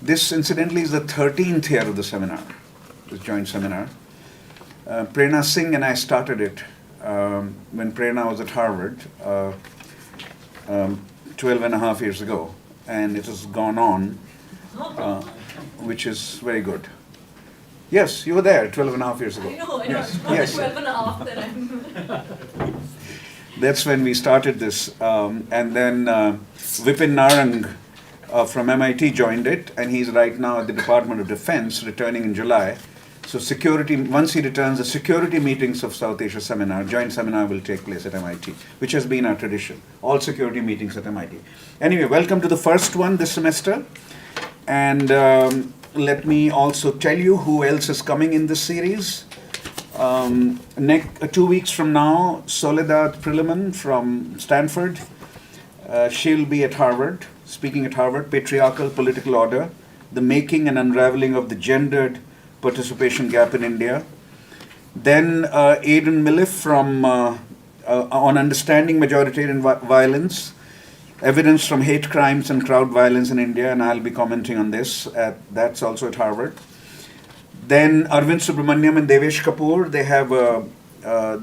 This, incidentally, is the 13th year of the seminar, this joint seminar. Prerna Singh and I started it when Prerna was at Harvard 12 and a half years ago, and it has gone on, which is very good. Yes, you were there 12 and a half years ago. I know, yes. It's not Yes. 12 and a half that I'm... That's when we started this. And then Vipin Narang from MIT joined it, and he's right now at the Department of Defense, returning in July. So security, once he returns, the security meetings of South Asia seminar, joint seminar will take place at MIT, which has been our tradition. All security meetings at MIT. Anyway, welcome to the first one this semester. And let me also tell you who else is coming in this series. 2 weeks from now, Soledad Priliman from Stanford. She'll be at Harvard, speaking at Harvard, Patriarchal Political Order, the Making and Unraveling of the Gendered Participation Gap in India. Then Aidan Milliffe from on Understanding Majoritarian Violence, Evidence from Hate Crimes and Crowd Violence in India, and I'll be commenting on this. That's also at Harvard. Then Arvind Subramaniam and Devesh Kapoor, they have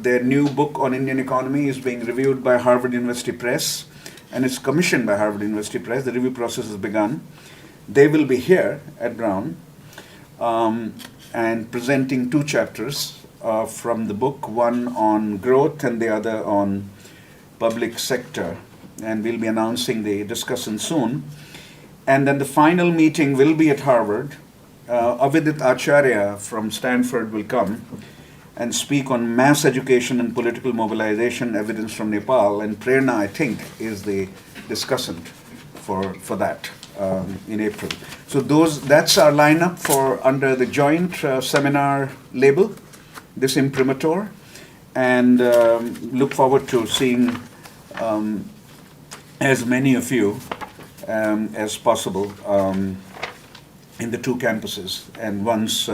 their new book on Indian economy is being reviewed by Harvard University Press, and it's commissioned by Harvard University Press. The review process has begun. They will be here at Brown and presenting 2 chapters from the book, one on growth and the other on public sector. And we'll be announcing the discussion soon. And then the final meeting will be at Harvard. Avidit Acharya from Stanford will come and speak on mass education and political mobilization, evidence from Nepal. And Prerna, I think, is the discussant for that in April. So that's our lineup for under the joint seminar label, this imprimatur. And look forward to seeing as many of you as possible in the 2 campuses. And once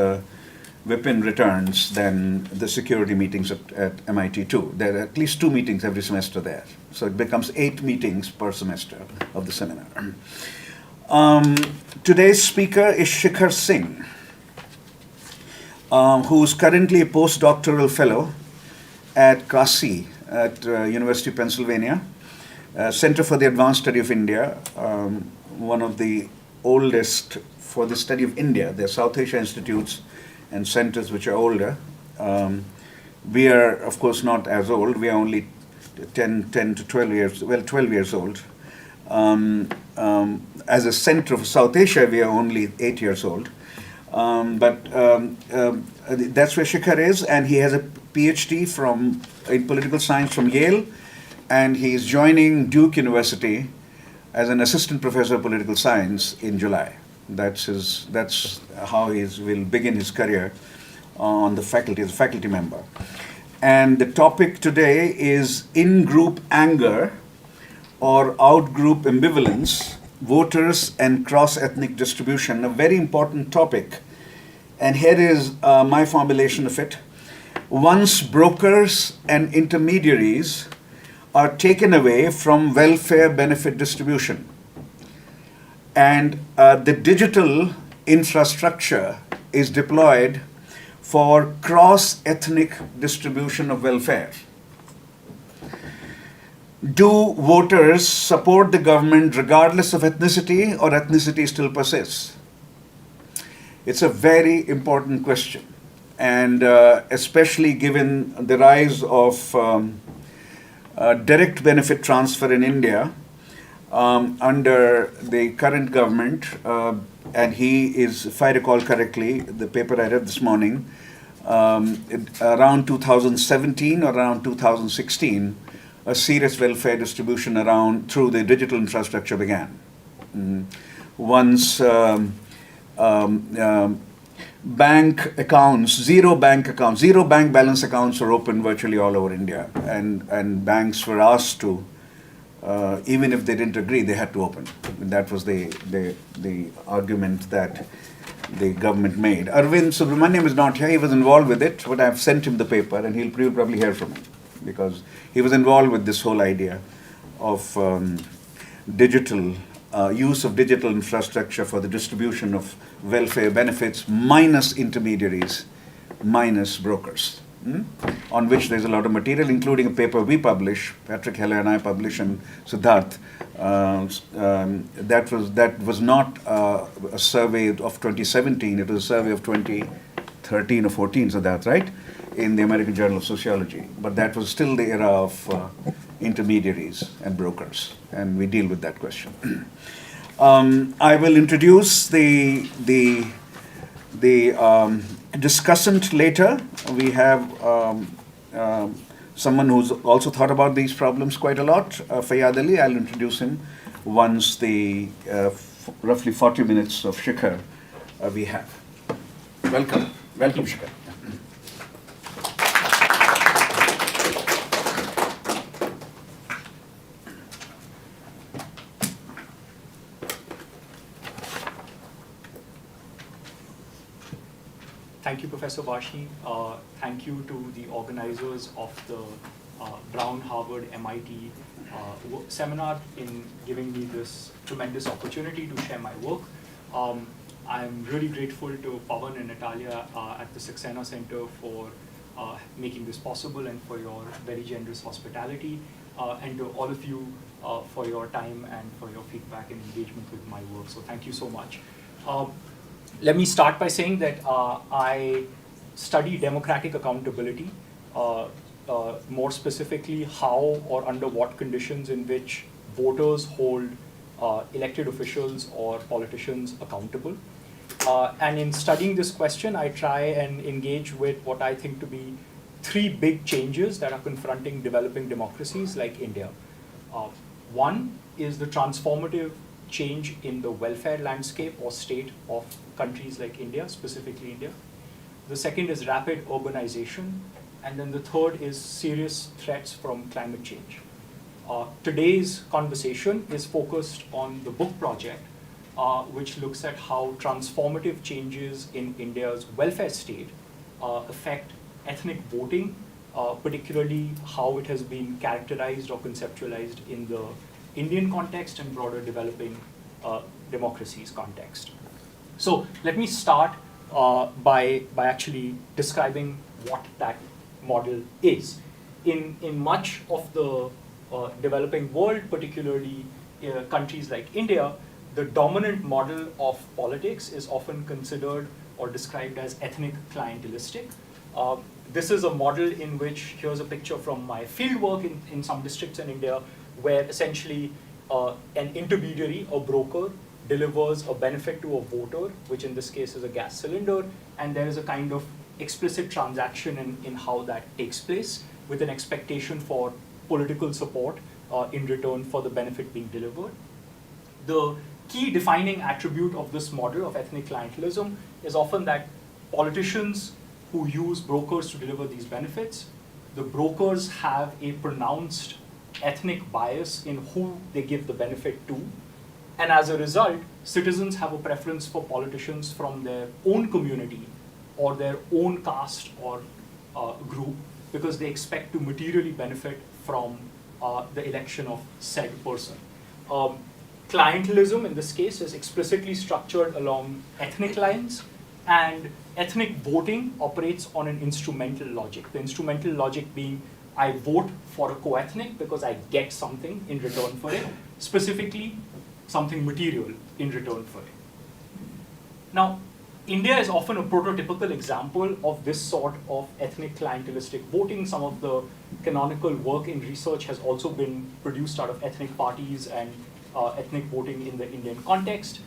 Vipin returns, then the security meetings at MIT too. There are at least 2 meetings every semester there. So it becomes 8 meetings per semester of the seminar. Today's speaker is Shikhar Singh, who is currently a postdoctoral fellow at CASI at University of Pennsylvania. Center for the Advanced Study of India, one of the oldest for the study of India. There are South Asia institutes and centers which are older. We are, of course, not as old. We are only 10 to 12 years, 12 years old. As a center for South Asia, we are only 8 years old. But that's where Shikhar is, and he has a Ph.D. in political science from Yale, and he is joining Duke University as an assistant professor of political science in July. That's how he will begin his career on the faculty as a faculty member. And the topic today is in-group anger or out-group ambivalence, voters and cross-ethnic distribution, a very important topic. And here is my formulation of it. Once brokers and intermediaries are taken away from welfare benefit distribution, and the digital infrastructure is deployed for cross-ethnic distribution of welfare. Do voters support the government regardless of ethnicity, or ethnicity still persists? It's a very important question, and especially given the rise of direct benefit transfer in India under the current government, and he is, if I recall correctly, the paper I read this morning, around 2017 or around 2016, a serious welfare distribution through the digital infrastructure began. Once bank accounts, zero bank balance accounts were opened virtually all over India, and banks were asked to, even if they didn't agree, they had to open. That was the argument that the government made. Arvind Subramaniam is not here. He was involved with it, but I've sent him the paper, and he'll probably hear from me, because he was involved with this whole idea of digital use of digital infrastructure for the distribution of welfare benefits minus intermediaries, minus brokers, on which there's a lot of material, including a paper we publish, Patrick Heller and I publish, and Siddharth. That was not a survey of 2017, it was a survey of 2013 or 14, Siddharth, right? In the American Journal of Sociology. But that was still the era of intermediaries and brokers, and we deal with that question. I will introduce the discussant later. We have someone who's also thought about these problems quite a lot, Fayaad Ali. I'll introduce him once the roughly 40 minutes of Shikhar we have. Welcome. Welcome, Shikhar. Thank you, Professor Bashi. Thank you to the organizers of the Brown, Harvard, MIT seminar in giving me this tremendous opportunity to share my work. I'm really grateful to Pawan and Natalia at the Saxena Center for making this possible and for your very generous hospitality, and to all of you for your time and for your feedback and engagement with my work. So thank you so much. Let me start by saying that I study democratic accountability, more specifically how or under what conditions in which voters hold elected officials or politicians accountable. And in studying this question, I try and engage with what I think to be three big changes that are confronting developing democracies like India. One is the transformative change in the welfare landscape or state of countries like India, specifically India. The second is rapid urbanization. And then the third is serious threats from climate change. Today's conversation is focused on the book project, which looks at how transformative changes in India's welfare state affect ethnic voting, particularly how it has been characterized or conceptualized in the Indian context and broader developing democracies context. So let me start by actually describing what that model is. In much of the developing world, particularly countries like India, the dominant model of politics is often considered or described as ethnic clientelistic. This is a model in which, here's a picture from my fieldwork in some districts in India, where essentially an intermediary, a broker, delivers a benefit to a voter, which in this case is a gas cylinder, and there is a kind of explicit transaction in how that takes place, with an expectation for political support in return for the benefit being delivered. The key defining attribute of this model of ethnic clientelism is often that politicians who use brokers to deliver these benefits, the brokers have a pronounced ethnic bias in who they give the benefit to. And as a result, citizens have a preference for politicians from their own community or their own caste or group, because they expect to materially benefit from the election of said person. Clientelism in this case is explicitly structured along ethnic lines, and ethnic voting operates on an instrumental logic. The instrumental logic being, I vote for a co-ethnic because I get something in return for it, specifically something material in return for it. Now, India is often a prototypical example of this sort of ethnic clientelistic voting. Some of the canonical work in research has also been produced out of ethnic parties and ethnic voting in the Indian context.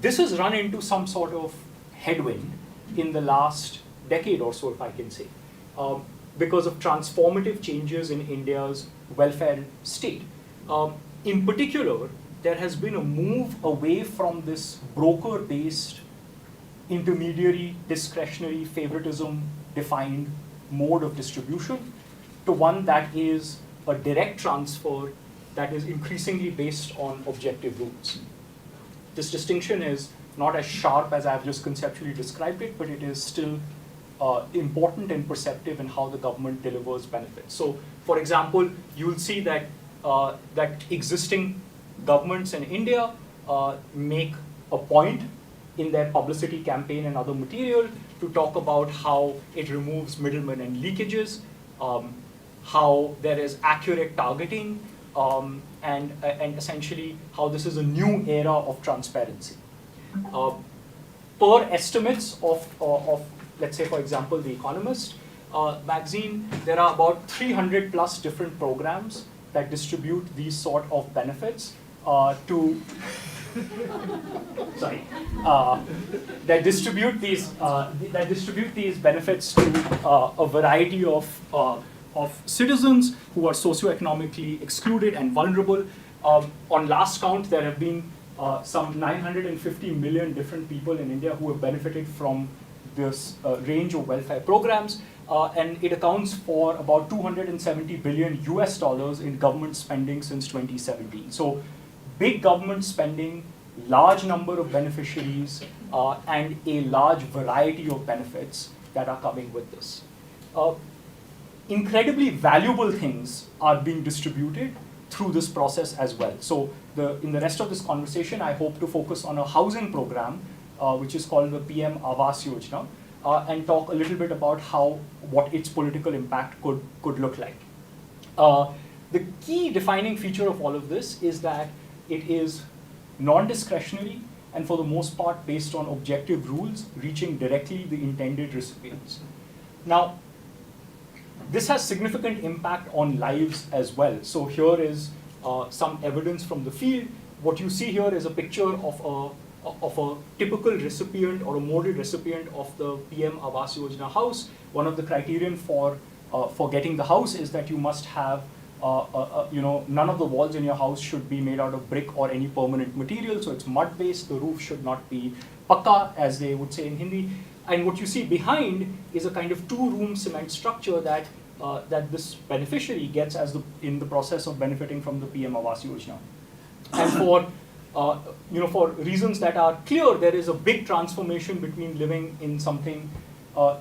This has run into some sort of headwind in the last decade or so, if I can say, because of transformative changes in India's welfare state. In particular, there has been a move away from this broker-based, intermediary, discretionary, favoritism defined mode of distribution to one that is a direct transfer that is increasingly based on objective rules. This distinction is not as sharp as I've just conceptually described it, but it is still important and perceptive in how the government delivers benefits. So, for example, you'll see that that existing governments in India make a point in their publicity campaign and other material to talk about how it removes middlemen and leakages, how there is accurate targeting, and essentially how this is a new era of transparency. Per estimates of, let's say, for example, The Economist magazine, there are about 300 plus different programs that distribute these sort of benefits to sorry, that distribute these benefits to a variety of citizens who are socioeconomically excluded and vulnerable. On last count, there have been some 950 million different people in India who have benefited from this range of welfare programs, and it accounts for about 270 billion US dollars in government spending since 2017. So big government spending, large number of beneficiaries, and a large variety of benefits that are coming with this. Incredibly valuable things are being distributed through this process as well. So in the rest of this conversation, I hope to focus on a housing program, which is called the PM Awas Yojana, and talk a little bit about what its political impact could look like. The key defining feature of all of this is that it is non-discretionary and for the most part based on objective rules reaching directly the intended recipients. Now, this has significant impact on lives as well. So here is some evidence from the field. What you see here is a picture of a typical recipient or a model recipient of the PM Awas Yojana house. One of the criterion for getting the house is that you must have none of the walls in your house should be made out of brick or any permanent material, so it's mud-based. The roof should not be pakka, as they would say in Hindi. And what you see behind is a kind of two-room cement structure that this beneficiary gets in the process of benefiting from the PM Awas Yojana. And for reasons that are clear, there is a big transformation between living in something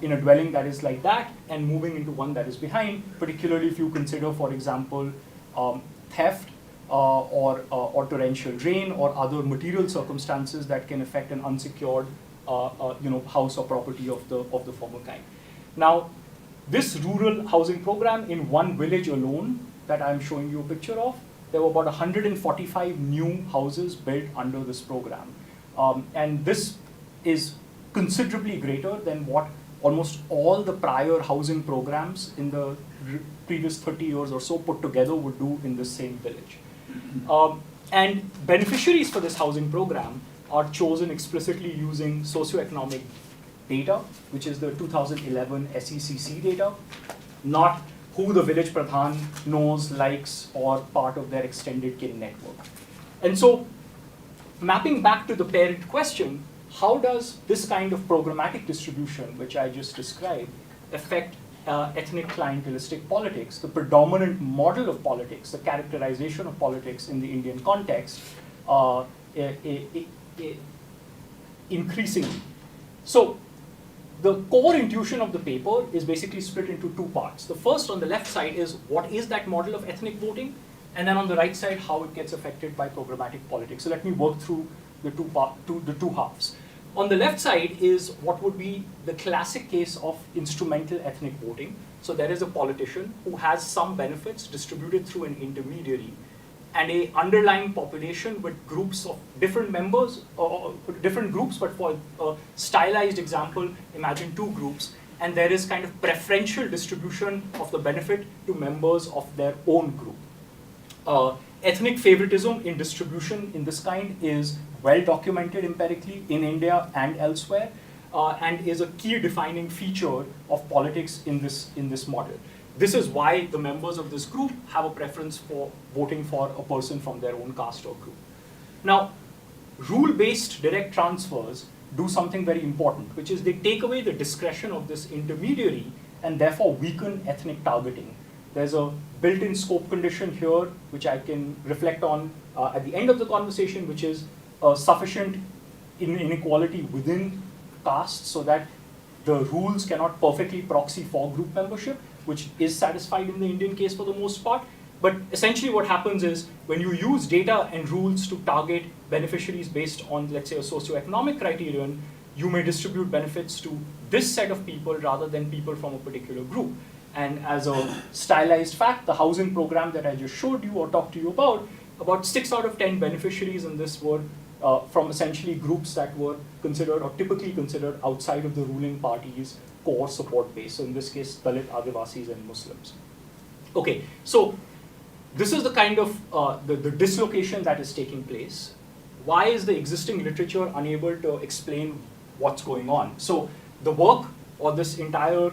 in a dwelling that is like that and moving into one that is behind, particularly if you consider, for example, theft or torrential rain or other material circumstances that can affect an unsecured house or property of the former kind. Now, this rural housing program in one village alone that I'm showing you a picture of, there were about 145 new houses built under this program. And this is considerably greater than what almost all the prior housing programs in the previous 30 years or so put together would do in the same village. And beneficiaries for this housing program are chosen explicitly using socioeconomic data, which is the 2011 SECC data, not who the village pradhan knows, likes, or part of their extended kin network. And so, mapping back to the parent question, how does this kind of programmatic distribution, which I just described, affect ethnic clientelistic politics, the predominant model of politics, the characterization of politics in the Indian context, increasingly? So, the core intuition of the paper is basically split into two parts. The first, on the left side, is what is that model of ethnic voting? And then on the right side, how it gets affected by programmatic politics. So let me work through the two halves. On the left side is what would be the classic case of instrumental ethnic voting. So there is a politician who has some benefits distributed through an intermediary, and a underlying population with groups of different members, or different groups, but for a stylized example, imagine two groups, and there is kind of preferential distribution of the benefit to members of their own group. Ethnic favoritism in distribution in this kind is well documented empirically in India and elsewhere, and is a key defining feature of politics in this model. This is why the members of this group have a preference for voting for a person from their own caste or group. Now, rule-based direct transfers do something very important, which is they take away the discretion of this intermediary and therefore weaken ethnic targeting. There's a built-in scope condition here, which I can reflect on at the end of the conversation, which is sufficient inequality within castes so that the rules cannot perfectly proxy for group membership, which is satisfied in the Indian case for the most part. But essentially what happens is when you use data and rules to target beneficiaries based on, let's say, a socioeconomic criterion, you may distribute benefits to this set of people rather than people from a particular group. And as a stylized fact, the housing program that I just showed you or talked to you about 6 out of 10 beneficiaries in this were from essentially groups that were considered or typically considered outside of the ruling party's core support base. So in this case, Dalit, Adivasis, and Muslims. Okay, so this is the kind of the dislocation that is taking place. Why is the existing literature unable to explain what's going on? So the work or this entire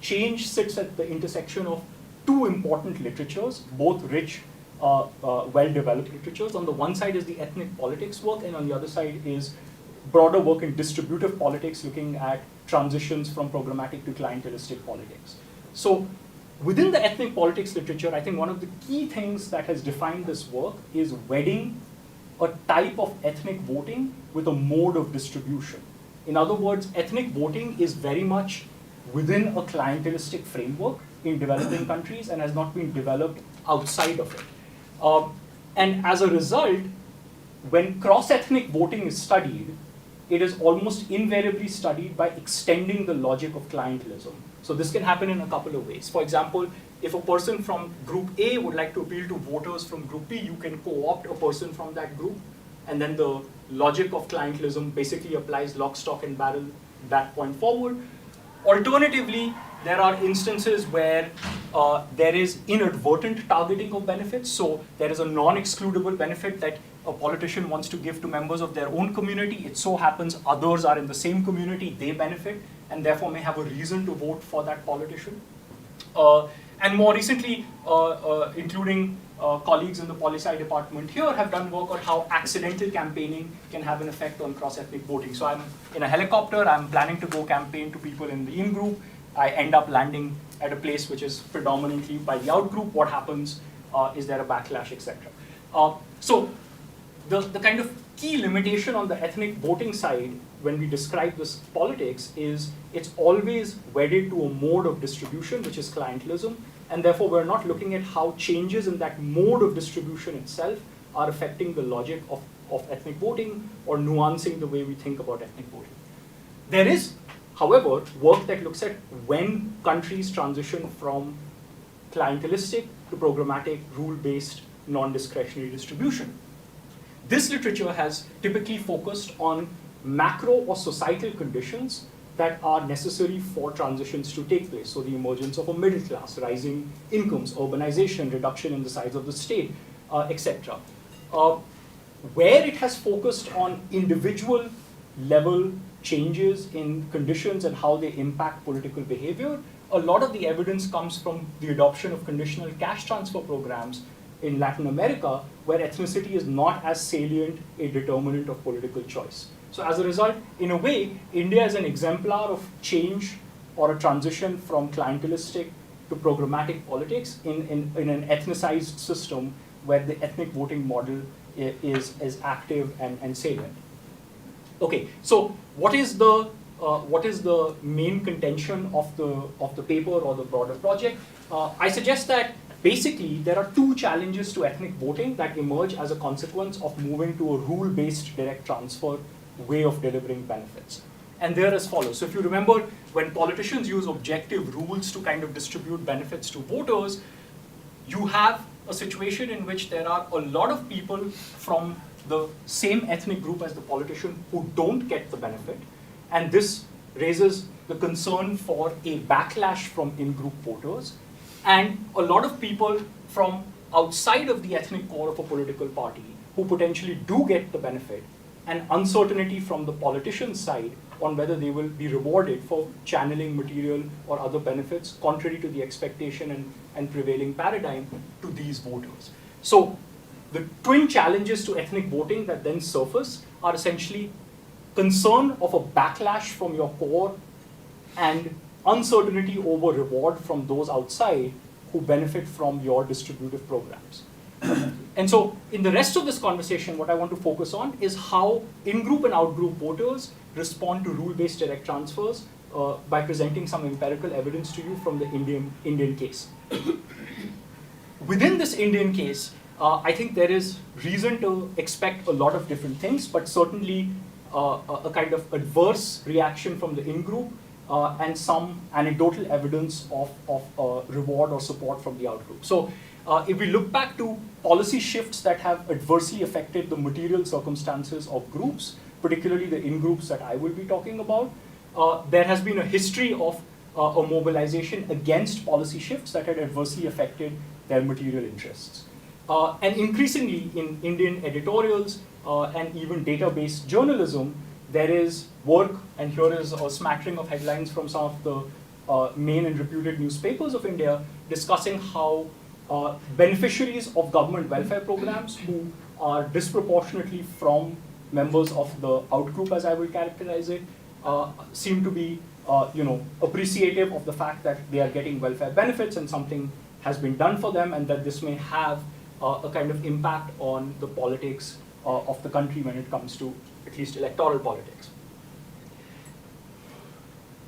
change sits at the intersection of two important literatures, both rich, well-developed literatures. On the one side is the ethnic politics work, and on the other side is broader work in distributive politics, looking at transitions from programmatic to clientelistic politics. So within the ethnic politics literature, I think one of the key things that has defined this work is wedding a type of ethnic voting with a mode of distribution. In other words, ethnic voting is very much within a clientelistic framework in developing countries and has not been developed outside of it. And as a result, when cross-ethnic voting is studied, it is almost invariably studied by extending the logic of clientelism. So this can happen in a couple of ways. For example, if a person from group A would like to appeal to voters from group B, you can co-opt a person from that group, and then the logic of clientelism basically applies lock, stock, and barrel that point forward. Alternatively, there are instances where there is inadvertent targeting of benefits. So there is a non-excludable benefit that a politician wants to give to members of their own community. It so happens others are in the same community, they benefit, and therefore may have a reason to vote for that politician. And more recently, including colleagues in the poli-sci department here have done work on how accidental campaigning can have an effect on cross-ethnic voting. So I'm in a helicopter, I'm planning to go campaign to people in the in-group. I end up landing at a place which is predominantly by the out-group. What happens? Is there a backlash, etc.? So the kind of key limitation on the ethnic voting side when we describe this politics is it's always wedded to a mode of distribution, which is clientelism, and therefore we're not looking at how changes in that mode of distribution itself are affecting the logic of ethnic voting or nuancing the way we think about ethnic voting. There is, however, work that looks at when countries transition from clientelistic to programmatic, rule-based, non-discretionary distribution. This literature has typically focused on macro or societal conditions that are necessary for transitions to take place. So the emergence of a middle class, rising incomes, urbanization, reduction in the size of the state, etc. Where it has focused on individual level changes in conditions and how they impact political behavior, a lot of the evidence comes from the adoption of conditional cash transfer programs in Latin America, where ethnicity is not as salient a determinant of political choice. So as a result, in a way, India is an exemplar of change or a transition from clientelistic to programmatic politics in an ethnicized system where the ethnic voting model is active and salient. Okay, so what is the main contention of the paper or the broader project? I suggest that basically there are two challenges to ethnic voting that emerge as a consequence of moving to a rule-based direct transfer way of delivering benefits. And they're as follows. So if you remember, when politicians use objective rules to kind of distribute benefits to voters, you have a situation in which there are a lot of people from the same ethnic group as the politician who don't get the benefit. And this raises the concern for a backlash from in-group voters. And a lot of people from outside of the ethnic core of a political party who potentially do get the benefit, and uncertainty from the politician's side on whether they will be rewarded for channeling material or other benefits contrary to the expectation and prevailing paradigm to these voters. So the twin challenges to ethnic voting that then surface are essentially concern of a backlash from your core and uncertainty over reward from those outside who benefit from your distributive programs. And so in the rest of this conversation, what I want to focus on is how in-group and out-group voters respond to rule-based direct transfers by presenting some empirical evidence to you from the Indian case. within this Indian case, I think there is reason to expect a lot of different things, but certainly a kind of adverse reaction from the in-group and some anecdotal evidence of reward or support from the out-group. So if we look back to policy shifts that have adversely affected the material circumstances of groups, particularly the in-groups that I will be talking about, there has been a history of a mobilization against policy shifts that had adversely affected their material interests. And increasingly in Indian editorials and even database journalism, there is work, and here is a smattering of headlines from some of the main and reputed newspapers of India discussing how beneficiaries of government welfare programs who are disproportionately from members of the outgroup, as I will characterize it, seem to be appreciative of the fact that they are getting welfare benefits and something has been done for them, and that this may have a kind of impact on the politics of the country when it comes to at least electoral politics.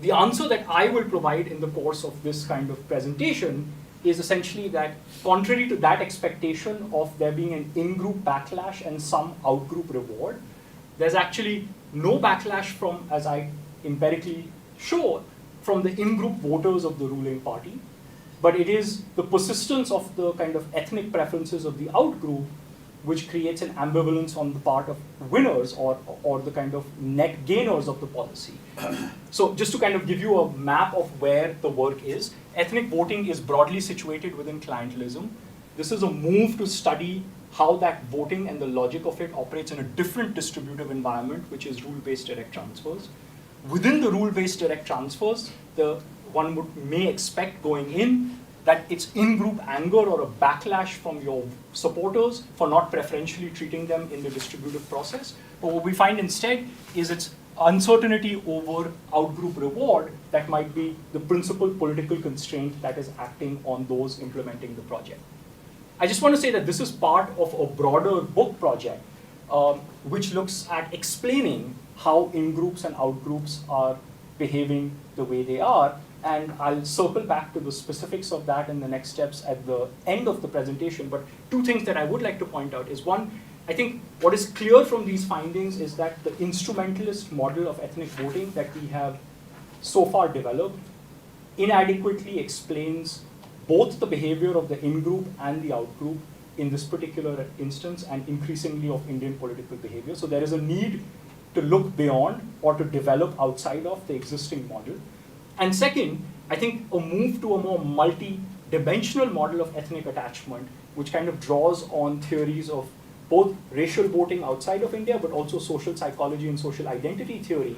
The answer that I will provide in the course of this kind of presentation is essentially that, contrary to that expectation of there being an in-group backlash and some out-group reward, there's actually no backlash from, as I empirically show, from the in-group voters of the ruling party, but it is the persistence of the kind of ethnic preferences of the out-group which creates an ambivalence on the part of winners or the kind of net gainers of the policy. So just to kind of give you a map of where the work is, ethnic voting is broadly situated within clientelism. This is a move to study how that voting and the logic of it operates in a different distributive environment, which is rule-based direct transfers. Within the rule-based direct transfers, one may expect going in that it's in-group anger or a backlash from your supporters for not preferentially treating them in the distributive process. But what we find instead is it's uncertainty over out-group reward that might be the principal political constraint that is acting on those implementing the project. I just want to say that this is part of a broader book project which looks at explaining how in-groups and out-groups are behaving the way they are. And I'll circle back to the specifics of that in the next steps at the end of the presentation. But two things that I would like to point out is, one, I think what is clear from these findings is that the instrumentalist model of ethnic voting that we have so far developed inadequately explains both the behavior of the in-group and the out-group in this particular instance, and increasingly of Indian political behavior. So there is a need to look beyond or to develop outside of the existing model. And second, I think a move to a more multi-dimensional model of ethnic attachment, which kind of draws on theories of both racial voting outside of India, but also social psychology and social identity theory,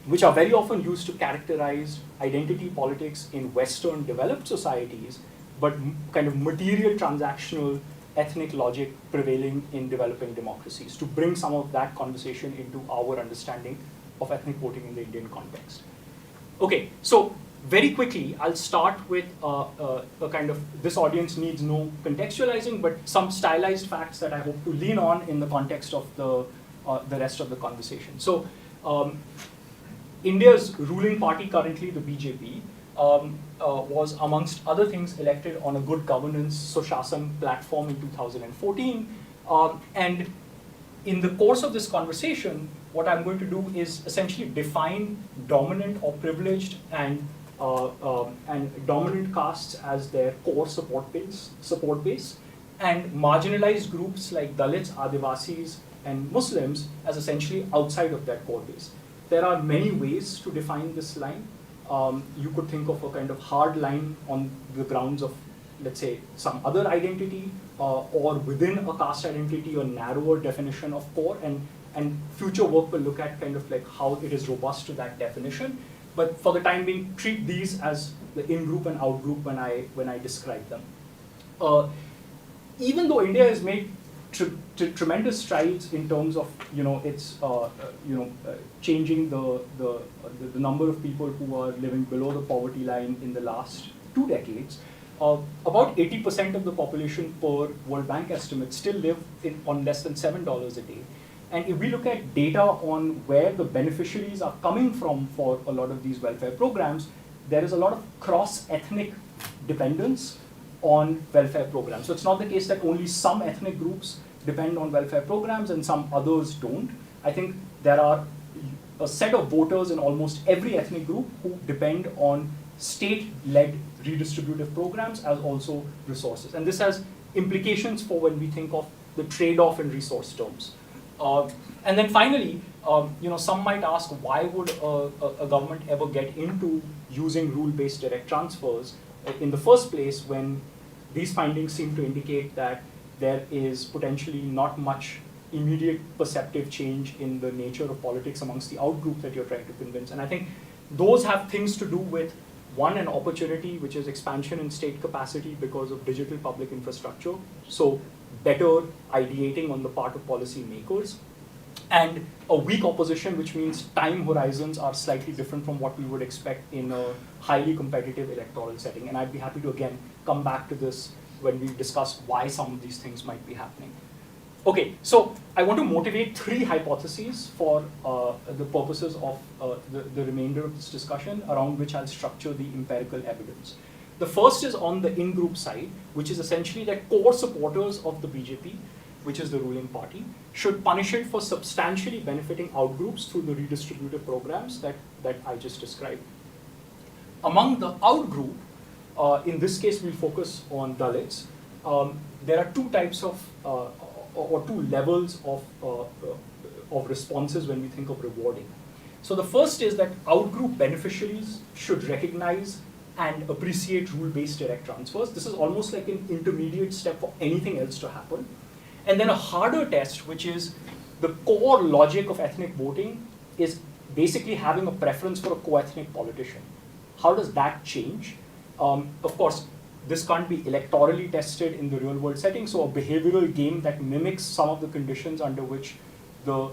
which are very often used to characterize identity politics in Western developed societies, but kind of material transactional ethnic logic prevailing in developing democracies, to bring some of that conversation into our understanding of ethnic voting in the Indian context. Okay, so very quickly, I'll start with a kind of, this audience needs no contextualizing, but some stylized facts that I hope to lean on in the context of the rest of the conversation. So India's ruling party currently, the BJP, was amongst other things elected on a good governance Sushasan platform in 2014. And in the course of this conversation, what I'm going to do is essentially define dominant or privileged and dominant castes as their core support base, and marginalized groups like Dalits, Adivasis, and Muslims as essentially outside of that core base. There are many ways to define this line. You could think of a kind of hard line on the grounds of, let's say, some other identity, or within a caste identity, a narrower definition of core, and future work will look at kind of like how it is robust to that definition. But for the time being, treat these as the in-group and out-group when I describe them. Even though India has made tremendous strides in terms of its changing the number of people who are living below the poverty line in the last 2 decades, about 80% of the population per World Bank estimate still live on less than $7 a day. And if we look at data on where the beneficiaries are coming from for a lot of these welfare programs, there is a lot of cross-ethnic dependence on welfare programs. So it's not the case that only some ethnic groups depend on welfare programs and some others don't. I think there are a set of voters in almost every ethnic group who depend on state-led redistributive programs as also resources. And this has implications for when we think of the trade-off in resource terms. And then finally, some might ask, why would a government ever get into using rule-based direct transfers in the first place when these findings seem to indicate that there is potentially not much immediate perceptive change in the nature of politics amongst the outgroup that you're trying to convince. And I think those have things to do with, one, an opportunity, which is expansion in state capacity because of digital public infrastructure, so better ideating on the part of policymakers, and a weak opposition, which means time horizons are slightly different from what we would expect in a highly competitive electoral setting. And I'd be happy to, again, come back to this when we discuss why some of these things might be happening. Okay, so I want to motivate 3 hypotheses for the purposes of the remainder of this discussion, around which I'll structure the empirical evidence. The first is on the in-group side, which is essentially that core supporters of the BJP, which is the ruling party, should punish it for substantially benefiting outgroups through the redistributive programs that I just described. Among the outgroup, in this case we'll focus on Dalits, there are 2 types of, or 2 levels of responses when we think of rewarding. So the first is that outgroup beneficiaries should recognize and appreciate rule-based direct transfers. This is almost like an intermediate step for anything else to happen. And then a harder test, which is the core logic of ethnic voting, is basically having a preference for a co-ethnic politician. How does that change? Of course, this can't be electorally tested in the real world setting, so a behavioral game that mimics some of the conditions under which the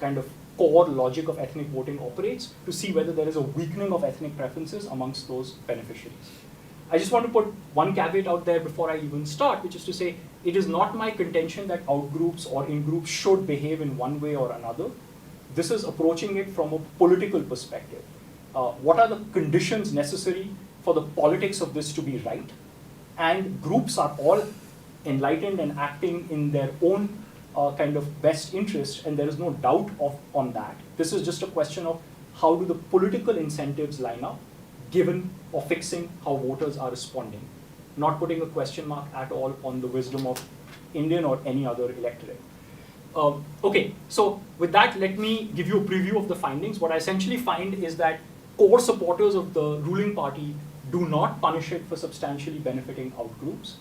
kind of core logic of ethnic voting operates, to see whether there is a weakening of ethnic preferences amongst those beneficiaries. I just want to put one caveat out there before I even start, which is to say, it is not my contention that outgroups or in-groups should behave in one way or another. This is approaching it from a political perspective. What are the conditions necessary for the politics of this to be right? And groups are all enlightened and acting in their own kind of best interest, and there is no doubt on that. This is just a question of how do the political incentives line up, given or fixing how voters are responding, not putting a question mark at all on the wisdom of Indian or any other electorate. Okay, so with that, let me give you a preview of the findings. What I essentially find is that core supporters of the ruling party do not punish it for substantially benefiting outgroups.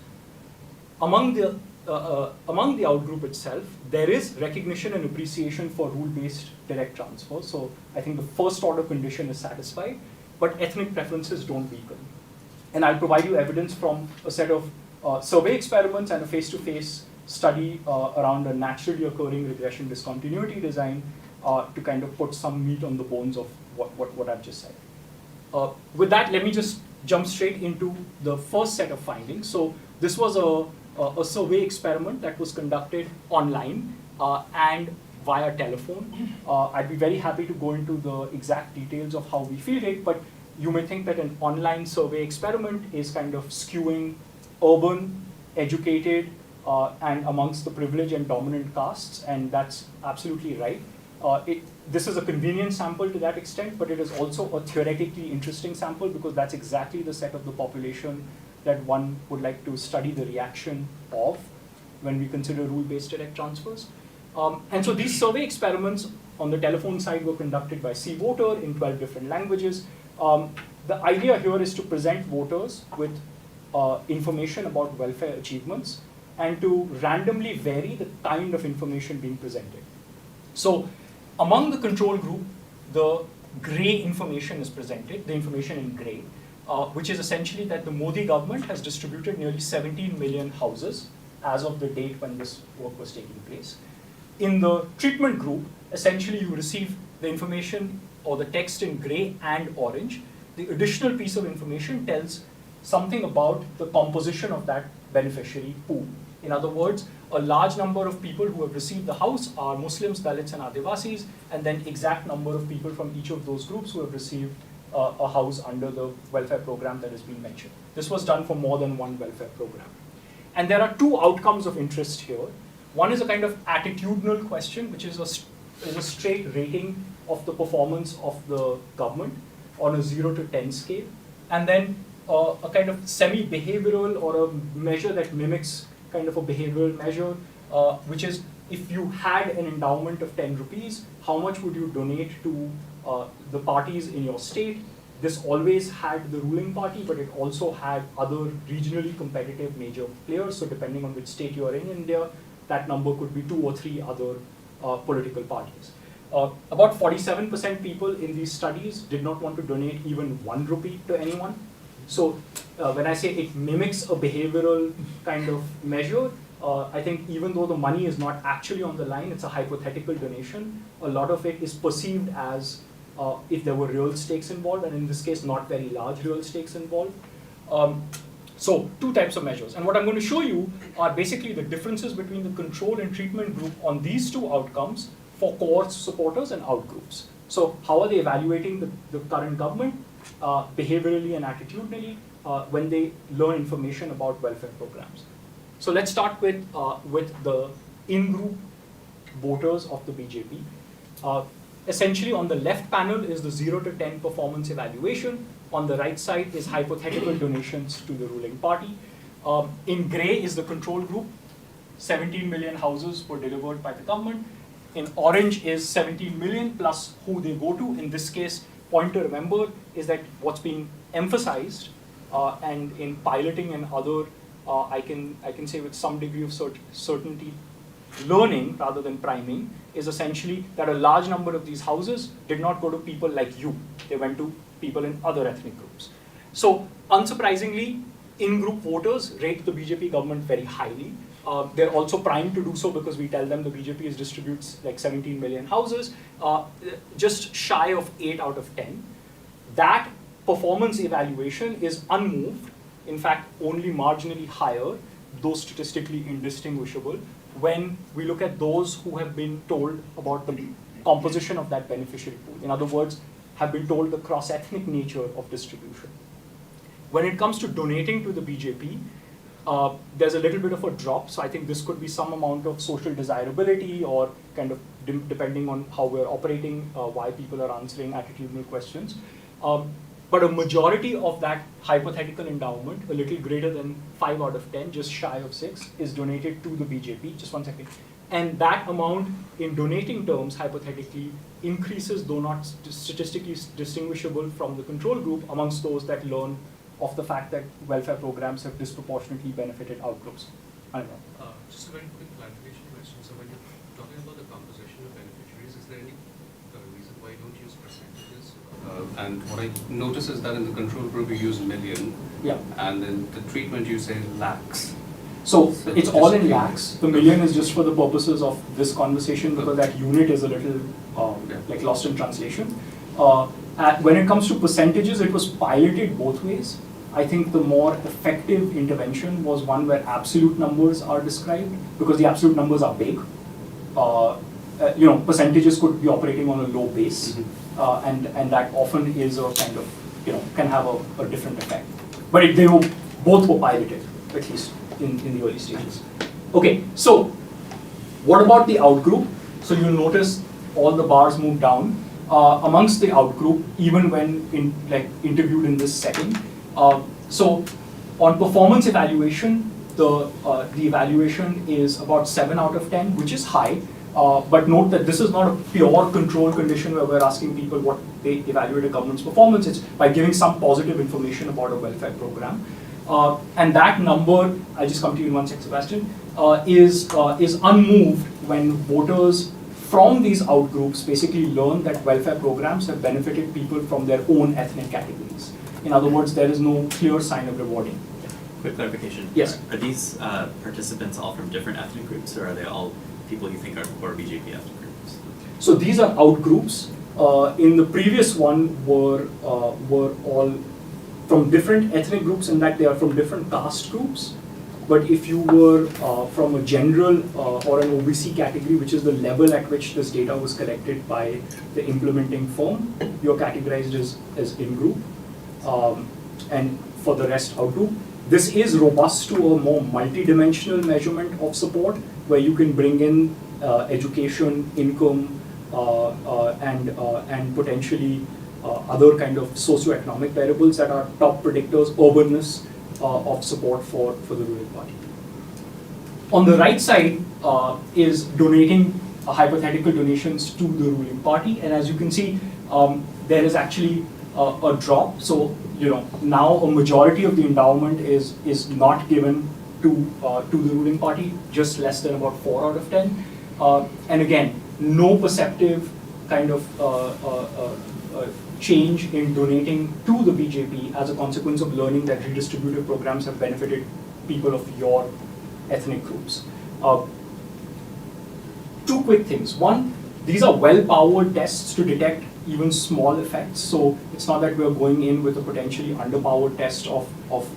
Among the outgroup itself, there is recognition and appreciation for rule-based direct transfer. So I think the first order condition is satisfied, but ethnic preferences don't weaken. And I'll provide you evidence from a set of survey experiments and a face-to-face study around a naturally occurring regression discontinuity design to kind of put some meat on the bones of what I've just said. With that, let me just jump straight into the first set of findings. So this was a survey experiment that was conducted online and via telephone. I'd be very happy to go into the exact details of how we field it, but you may think that an online survey experiment is kind of skewing urban, educated, and amongst the privileged and dominant castes, and that's absolutely right. This is a convenient sample to that extent, but it is also a theoretically interesting sample because that's exactly the set of the population that one would like to study the reaction of when we consider rule-based direct transfers. And so these survey experiments on the telephone side were conducted by C-Voter in 12 different languages. The idea here is to present voters with information about welfare achievements and to randomly vary the kind of information being presented. So among the control group, the gray information is presented, the information in gray, which is essentially that the Modi government has distributed nearly 17 million houses as of the date when this work was taking place. In the treatment group, essentially you receive the information or the text in gray and orange. The additional piece of information tells something about the composition of that beneficiary pool. In other words, a large number of people who have received the house are Muslims, Dalits, and Adivasis, and then exact number of people from each of those groups who have received a house under the welfare program that has been mentioned. This was done for more than one welfare program. And there are two outcomes of interest here. One is a kind of attitudinal question, which is a straight rating of the performance of the government on a 0 to 10 scale. And then a kind of semi-behavioral or a measure that mimics kind of a behavioral measure, which is if you had an endowment of 10 rupees, how much would you donate to the parties in your state? This always had the ruling party, but it also had other regionally competitive major players. So depending on which state you are in India, that number could be 2 or 3 other political parties. About 47% people in these studies did not want to donate even 1 rupee to anyone. So when I say it mimics a behavioral kind of measure, I think even though the money is not actually on the line, it's a hypothetical donation. A lot of it is perceived as if there were real stakes involved, and in this case, not very large real stakes involved. So 2 types of measures. And what I'm going to show you are basically the differences between the control and treatment group on these 2 outcomes for cohort supporters and outgroups. So how are they evaluating the current government behaviorally and attitudinally when they learn information about welfare programs? So let's start with the in-group voters of the BJP. Essentially, on the left panel is the 0 to 10 performance evaluation. On the right side is hypothetical donations to the ruling party. In gray is the control group. 17 million houses were delivered by the government. In orange is 17 million plus who they go to. In this case, point to remember is that what's being emphasized, and in piloting and other, I can say with some degree of certainty, learning rather than priming, is essentially that a large number of these houses did not go to people like you. They went to people in other ethnic groups. So unsurprisingly, in-group voters rate the BJP government very highly. They're also primed to do so because we tell them the BJP distributes like 17 million houses, just shy of 8 out of 10. That performance evaluation is unmoved, in fact, only marginally higher, though statistically indistinguishable, when we look at those who have been told about the composition of that beneficiary pool. In other words, have been told the cross-ethnic nature of distribution. When it comes to donating to the BJP, there's a little bit of a drop. So I think this could be some amount of social desirability or kind of depending on how we're operating, why people are answering attitudinal questions. But a majority of that hypothetical endowment, a little greater than 5 out of 10, just shy of 6, is donated to the BJP. Just one second. And that amount in donating terms, hypothetically, increases, though not statistically distinguishable from the control group, amongst those that learn of the fact that welfare programs have disproportionately benefited outgroups. I don't know. Just a very quick clarification question. So when you're talking about the composition of beneficiaries, is there any reason why you don't use percentages? And what I notice is that in the control group you use million, Yeah. and in the treatment you say lakhs. So it's all in lakhs. The million is just for the purposes of this conversation because that unit is a little like lost in translation. When it comes to percentages, it was piloted both ways. I think the more effective intervention was one where absolute numbers are described because the absolute numbers are big. Percentages could be operating on a low base, and that often is a kind of, can have a different effect. But both were piloted, at least in the early stages. Okay, so what about the outgroup? So you'll notice all the bars move down. Amongst the outgroup, even when interviewed in this setting. So on performance evaluation, the evaluation is about 7 out of 10, which is high. But note that this is not a pure control condition where we're asking people what they evaluate a government's performance. It's by giving some positive information about a welfare program. And that number, I'll just come to you in one second, Sebastian, is unmoved when voters from these outgroups basically learn that welfare programs have benefited people from their own ethnic categories. In other words, there is no clear sign of rewarding. Quick clarification. Yes. Are these participants all from different ethnic groups, or are they all people you think are core BJP ethnic groups? So these are outgroups. In the previous one were all from different ethnic groups in that they are from different caste groups. but if you were from a general or an OBC category, which is the level at which this data was collected by the implementing firm, you're categorized as in-group. And for the rest, out-group. This is robust to a more multidimensional measurement of support, where you can bring in education, income, and potentially other kind of socioeconomic variables that are top predictors, urbanness of support for the ruling party. On the right side is donating hypothetical donations to the ruling party, and as you can see, there is actually a drop. So now a majority of the endowment is not given to the ruling party, just less than about 4 out of 10. And again, no perceptive kind of change in donating to the BJP as a consequence of learning that redistributive programs have benefited people of your ethnic groups. Two quick things. One, these are well-powered tests to detect even small effects. So it's not that we're going in with a potentially underpowered test of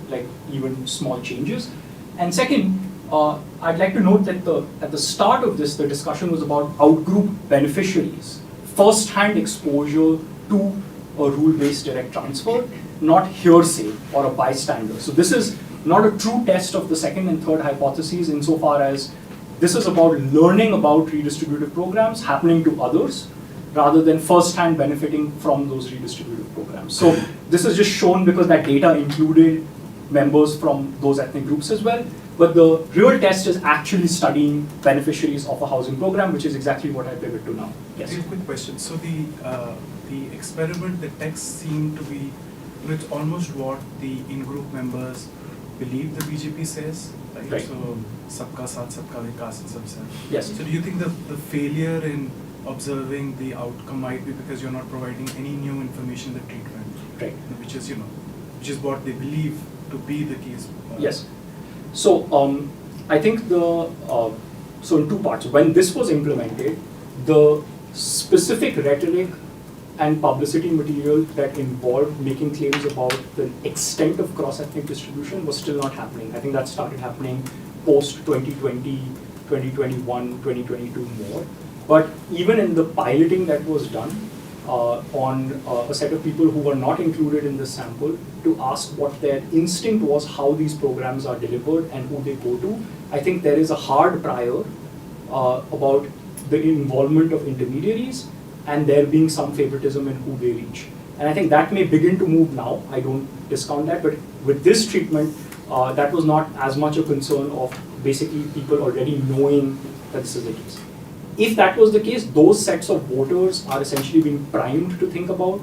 like even small changes. And second, I'd like to note that at the start of this, the discussion was about outgroup beneficiaries, first-hand exposure to a rule-based direct transfer, not hearsay or a bystander. So this is not a true test of the second and third hypotheses insofar as this is about learning about redistributive programs happening to others rather than first-hand benefiting from those redistributive programs. So this is just shown because that data included members from those ethnic groups as well. But the real test is actually studying beneficiaries of a housing program, which is exactly what I pivot to now. Yes. Very quick question. So the experiment, the text seemed to be, it's almost what the in-group members believe the BJP says, right? Right. So sabka saath, sabka vikas, and sabse. Yes. So do you think the failure in observing the outcome might be because you're not providing any new information in the treatment, Right. which is which is what they believe to be the case? Yes. So I think so in two parts. When this was implemented, the specific rhetoric and publicity material that involved making claims about the extent of cross-ethnic distribution was still not happening. I think that started happening post 2020, 2021, 2022 more. But even in the piloting that was done on a set of people who were not included in this sample to ask what their instinct was, how these programs are delivered and who they go to, I think there is a hard prior about the involvement of intermediaries and there being some favoritism in who they reach. And I think that may begin to move now. I don't discount that, but with this treatment, that was not as much a concern of basically people already knowing that this is the case. If that was the case, those sets of voters are essentially being primed to think about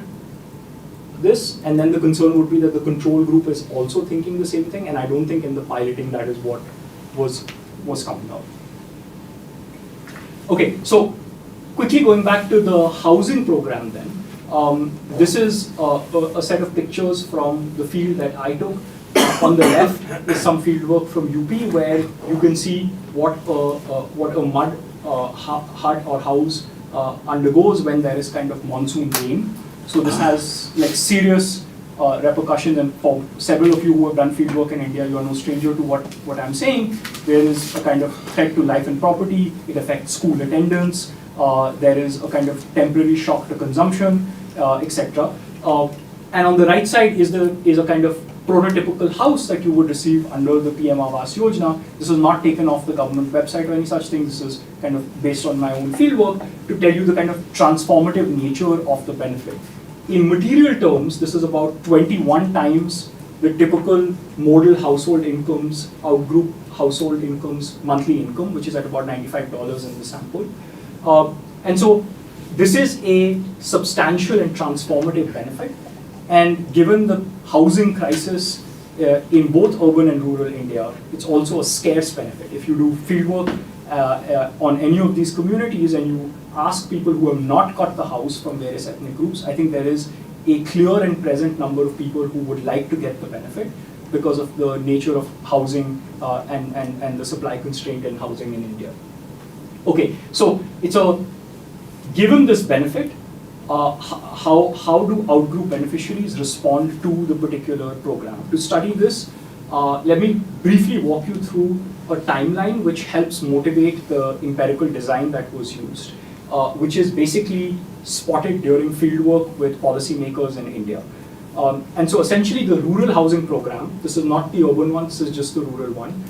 this, and then the concern would be that the control group is also thinking the same thing, and I don't think in the piloting that is what was coming out. Okay, so quickly going back to the housing program then, this is a set of pictures from the field that I took. On the left is some field work from UP where you can see what a mud hut or house undergoes when there is kind of monsoon rain. So this has like serious repercussions, and for several of you who have done field work in India, you are no stranger to what I'm saying. There is a kind of threat to life and property. It affects school attendance. There is a kind of temporary shock to consumption, etc. And on the right side is a kind of prototypical house that you would receive under the PM Awas Yojana. This is not taken off the government website or any such thing. This is kind of based on my own fieldwork to tell you the kind of transformative nature of the benefit. In material terms, this is about 21 times the typical modal household incomes, outgroup household incomes, monthly income, which is at about $95 in the sample. And so this is a substantial and transformative benefit. And given the housing crisis in both urban and rural India, it's also a scarce benefit. If you do fieldwork on any of these communities and you ask people who have not got the house from various ethnic groups, I think there is a clear and present number of people who would like to get the benefit because of the nature of housing and the supply constraint in housing in India. Okay, so given this benefit, how do outgroup beneficiaries respond to the particular program? To study this, let me briefly walk you through a timeline which helps motivate the empirical design that was used, which is basically spotted during fieldwork with policymakers in India. And so essentially the rural housing program, this is not the urban one, this is just the rural one.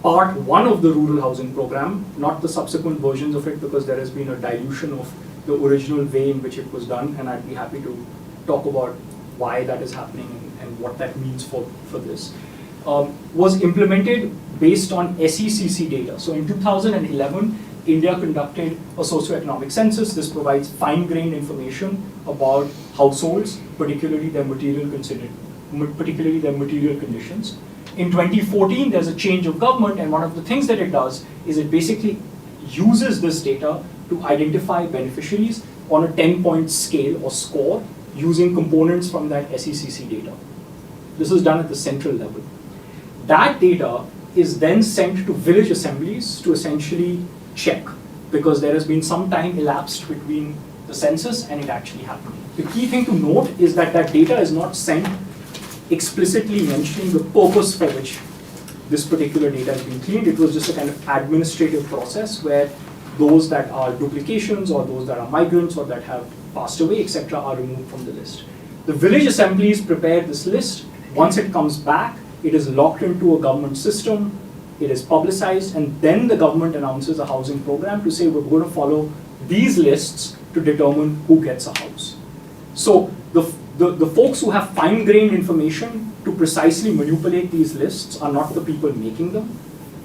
Part one of the rural housing program, not the subsequent versions of it, because there has been a dilution of the original way in which it was done, and I'd be happy to talk about why that is happening and what that means for this, was implemented based on SECC data. So in 2011, India conducted a socioeconomic census. This provides fine-grained information about households, particularly their material conditions. In 2014, there's a change of government, and one of the things that it does is it basically uses this data to identify beneficiaries on a 10-point scale or score using components from that SECC data. This is done at the central level. That data is then sent to village assemblies to essentially check, because there has been some time elapsed between the census and it actually happened. The key thing to note is that that data is not sent explicitly mentioning the purpose for which this particular data has been cleaned. It was just a kind of administrative process where those that are duplications or those that are migrants or that have passed away, etc., are removed from the list. The village assemblies prepare this list. Once it comes back, it is locked into a government system, it is publicized, and then the government announces a housing program to say we're going to follow these lists to determine who gets a house. So the folks who have fine-grained information to precisely manipulate these lists are not the people making them.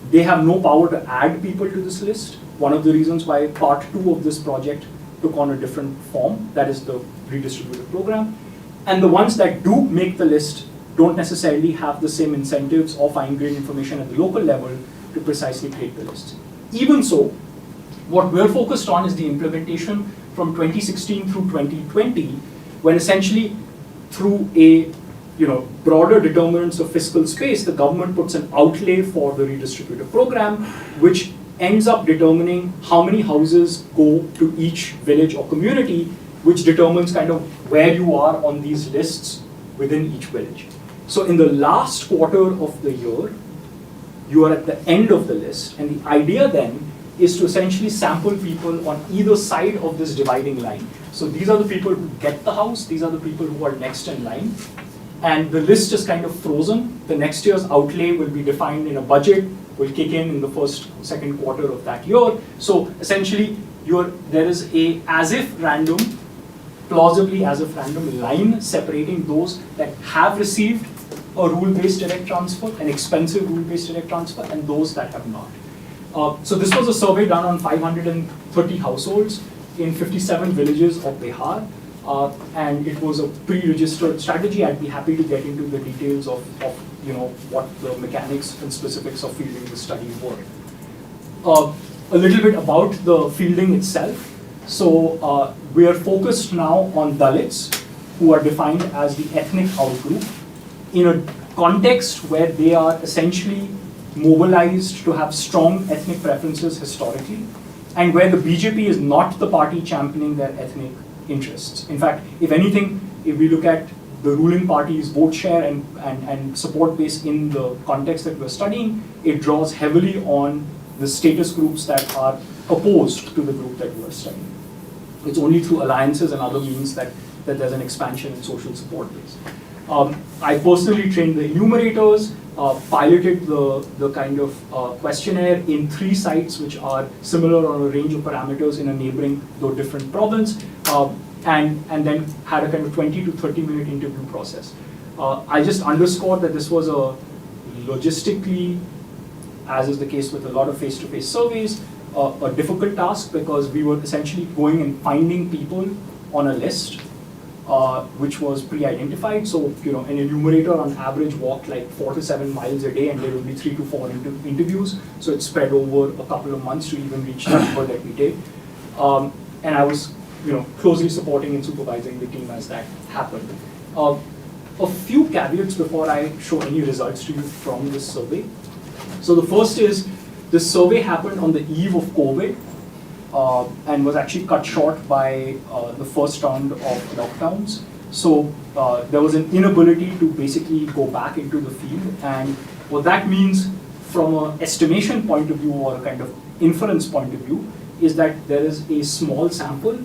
They have no power to add people to this list. One of the reasons why part 2 of this project took on a different form, that is the redistributive program. And the ones that do make the list don't necessarily have the same incentives or fine-grained information at the local level to precisely create the lists. Even so, what we're focused on is the implementation from 2016 through 2020, when essentially through a broader determinants of fiscal space, the government puts an outlay for the redistributive program, which ends up determining how many houses go to each village or community, which determines kind of where you are on these lists within each village. So in the last quarter of the year, you are at the end of the list, and the idea then is to essentially sample people on either side of this dividing line. So these are the people who get the house, these are the people who are next in line, and the list is kind of frozen. The next year's outlay will be defined in a budget, will kick in the second quarter of that year. So essentially, there is a plausibly as if random line separating those that have received a rule-based direct transfer, an expensive rule-based direct transfer, and those that have not. So this was a survey done on 530 households in 57 villages of Bihar, and it was a pre-registered strategy. I'd be happy to get into the details of what the mechanics and specifics of fielding the study were. A little bit about the fielding itself. So we are focused now on Dalits, who are defined as the ethnic outgroup, in a context where they are essentially mobilized to have strong ethnic preferences historically, and where the BJP is not the party championing their ethnic interests. In fact, if anything, if we look at the ruling party's vote share and support base in the context that we're studying, it draws heavily on the status groups that are opposed to the group that we're studying. It's only through alliances and other means that there's an expansion in social support base. I personally trained the enumerators, piloted the kind of questionnaire in 3 sites which are similar on a range of parameters in a neighboring though different province, and then had a kind of 20 to 30 minute interview process. I just underscore that this was a logistically, as is the case with a lot of face-to-face surveys, a difficult task, because we were essentially going and finding people on a list which was pre-identified. So an enumerator on average walked like 4 to 7 miles a day, and there would be 3 to 4 interviews. So it spread over a couple of months to even reach the number that we did. And I was closely supporting and supervising the team as that happened. A few caveats before I show any results to you from this survey. So the first is, this survey happened on the eve of COVID, and was actually cut short by the first round of lockdowns. So there was an inability to basically go back into the field, and What that means from an estimation point of view or a kind of inference point of view is that there is a small sample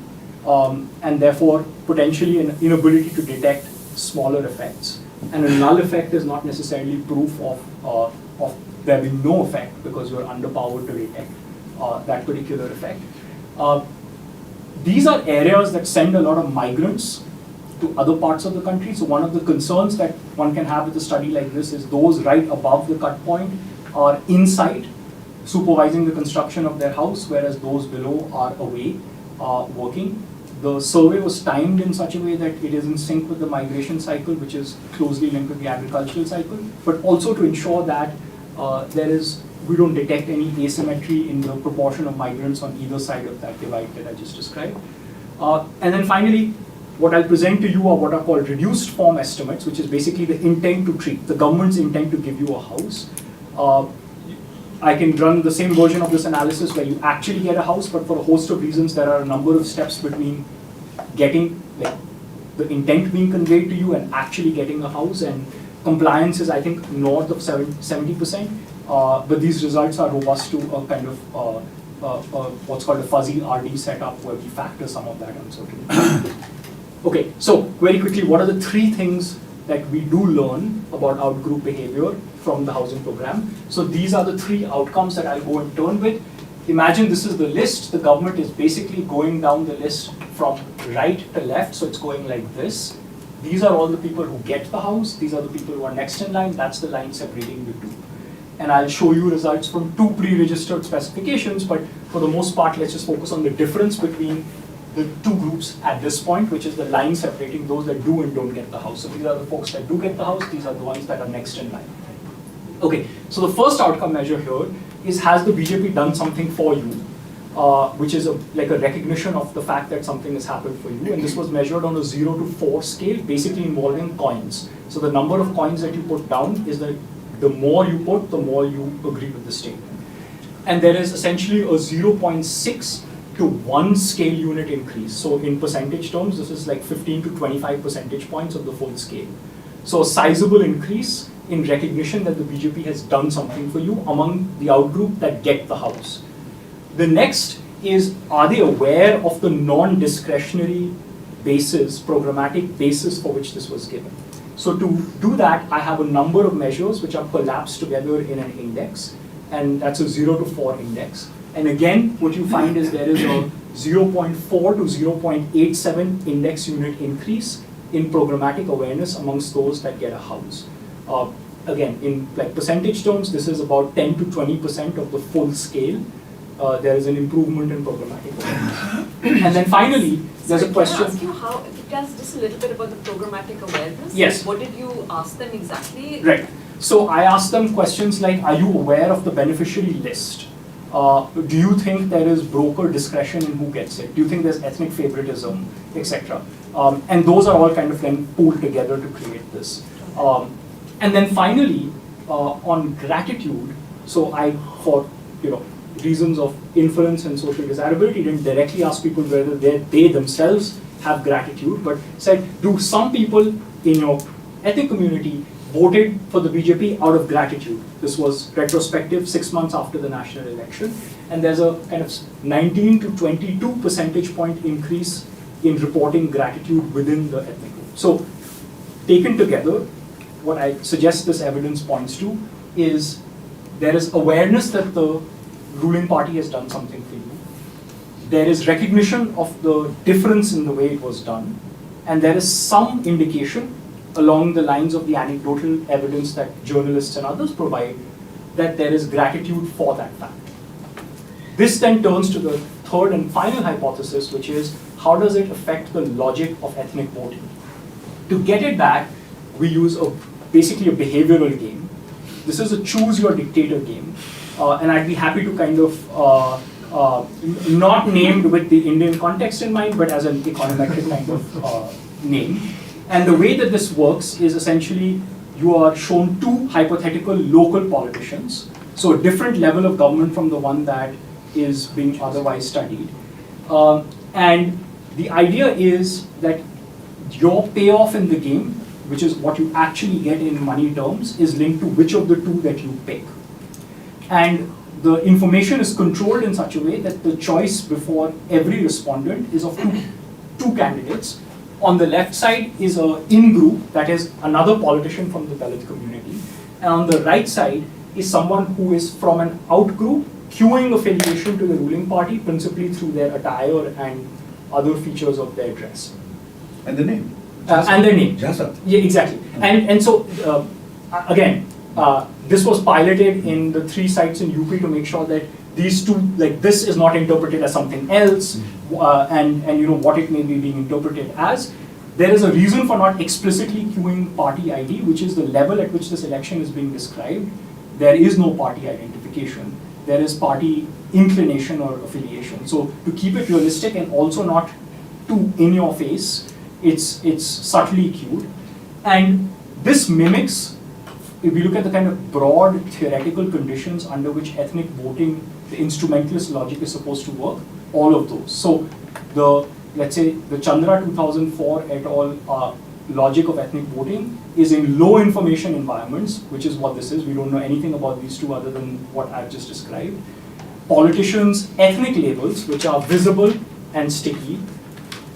and therefore potentially an inability to detect smaller effects. And a null effect is not necessarily proof of there being no effect because you're underpowered to detect that particular effect. These are areas that send a lot of migrants to other parts of the country. So one of the concerns that one can have with a study like this is those right above the cut point are inside, supervising the construction of their house, whereas those below are away, working. The survey was timed in such a way that it is in sync with the migration cycle, which is closely linked with the agricultural cycle, but also to ensure that we don't detect any asymmetry in the proportion of migrants on either side of that divide that I just described. And then finally, what I'll present to you are what are called reduced form estimates, which is basically the intent to treat, the government's intent to give you a house. I can run the same version of this analysis where you actually get a house, but for a host of reasons, there are a number of steps between getting, like, the intent being conveyed to you and actually getting a house, and compliance is, I think, north of 70%, but these results are robust to a kind of what's called a fuzzy RD setup where we factor some of that uncertainty. Okay, so very quickly, what are the three things that we do learn about outgroup behavior from the housing program? So these are the three outcomes that I'll go and turn with. Imagine this is the list. The government is basically going down the list from right to left, so it's going like this. These are all the people who get the house. These are the people who are next in line. That's the line separating the two. And I'll show you results from two pre-registered specifications, but for the most part, let's just focus on the difference between the two groups at this point, which is the line separating those that do and don't get the house. So these are the folks that do get the house. These are the ones that are next in line. Okay, so the first outcome measure here is, has the BJP done something for you, which is like a recognition of the fact that something has happened for you. And this was measured on a 0 to 4 scale, basically involving coins. So the number of coins that you put down is the more you put, the more you agree with the statement. And there is essentially a 0.6 to 1 scale unit increase. So in percentage terms, this is like 15 to 25 percentage points of the full scale. So a sizable increase in recognition that the BJP has done something for you among the outgroup that get the house. The next is, are they aware of the non-discretionary basis, programmatic basis for which this was given? So to do that, I have a number of measures which are collapsed together in an index, and that's a 0 to 4 index. And again, what you find is there is a 0.4 to 0.87 index unit increase in programmatic awareness amongst those that get a house. Again, in like percentage terms, this is about 10 to 20% of the full scale. There is an improvement in programmatic awareness. And then finally, there's a question. Can I ask you how, tell us just a little bit about the programmatic awareness? Yes. What did you ask them exactly? Right. So I asked them questions like, are you aware of the beneficiary list? Do you think there is broker discretion in who gets it? Do you think there's ethnic favoritism, etc.? And those are all kind of then pooled together to create this. And then finally, on gratitude, so I, for reasons of inference and social desirability, didn't directly ask people whether they themselves have gratitude, but said, do some people in your ethnic community voted for the BJP out of gratitude? This was retrospective, 6 months after the national election, and there's a kind of 19 to 22 percentage point increase in reporting gratitude within the ethnic group. So, taken together, what I suggest this evidence points to is there is awareness that the ruling party has done something for you. There is recognition of the difference in the way it was done, and there is some indication along the lines of the anecdotal evidence that journalists and others provide that there is gratitude for that fact. This then turns to the third and final hypothesis, which is, how does it affect the logic of ethnic voting? To get at that, we use basically a behavioral game. This is a choose your dictator game, and I'd be happy to kind of not named with the Indian context in mind, but as an econometric kind of name. And the way that this works is essentially you are shown two hypothetical local politicians, so a different level of government from the one that is being otherwise studied. And the idea is that your payoff in the game which is what you actually get in money terms, is linked to which of the two that you pick. And the information is controlled in such a way that the choice before every respondent is of two candidates. On the left side is a in-group, that is another politician from the Dalit community. And on the right side is someone who is from an out-group, queuing affiliation to the ruling party, principally through their attire and other features of their dress. And the name. And their name. Jasad. Yeah, exactly. And so, again, this was piloted in the 3 sites in UP to make sure that these two, like this is not interpreted as something else, and you know what it may be being interpreted as. There is a reason for not explicitly queuing party ID, which is the level at which this election is being described. There is no party identification. There is party inclination or affiliation. So to keep it realistic and also not too in your face, it's subtly cued. And this mimics, if we look at the kind of broad theoretical conditions under which ethnic voting, the instrumentalist logic is supposed to work, all of those. So let's say the Chandra 2004 et al. Logic of ethnic voting is in low information environments, which is what this is. We don't know anything about these two other than what I've just described. Politicians' ethnic labels, which are visible and sticky,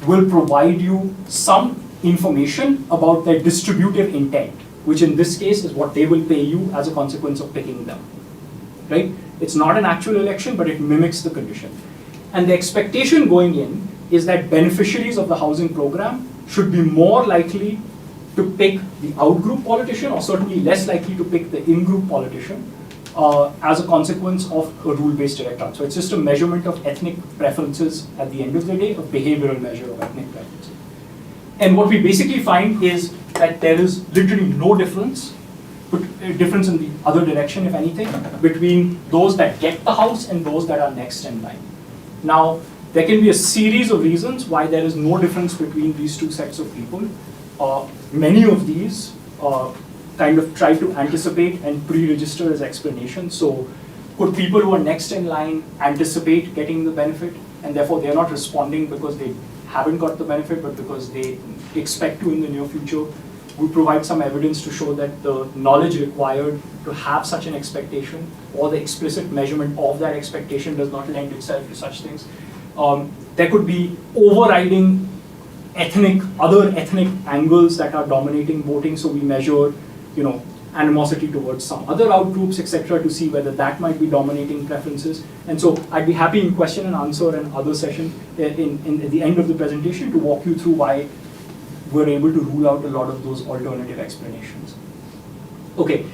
will provide you some information about their distributive intent, which in this case is what they will pay you as a consequence of picking them, right? It's not an actual election, but it mimics the condition. And the expectation going in is that beneficiaries of the housing program should be more likely to pick the out-group politician, or certainly less likely to pick the in-group politician as a consequence of a rule-based direct answer. So it's just a measurement of ethnic preferences at the end of the day, a behavioral measure of ethnic preferences. And what we basically find is that there is literally no difference, but a difference in the other direction, if anything, between those that get the house and those that are next in line. Now, there can be a series of reasons why there is no difference between these two sets of people. Many of these kind of try to anticipate and pre-register as explanations. So could people who are next in line anticipate getting the benefit, and therefore they're not responding because they haven't got the benefit, but because they expect to in the near future? We provide some evidence to show that the knowledge required to have such an expectation or the explicit measurement of that expectation does not lend itself to such things. There could be overriding other ethnic angles that are dominating voting. So we measure, you know, animosity towards some other outgroups, etc., to see whether that might be dominating preferences. And so I'd be happy in question and answer and other session at the end of the presentation to walk you through why we're able to rule out a lot of those alternative explanations. Okay,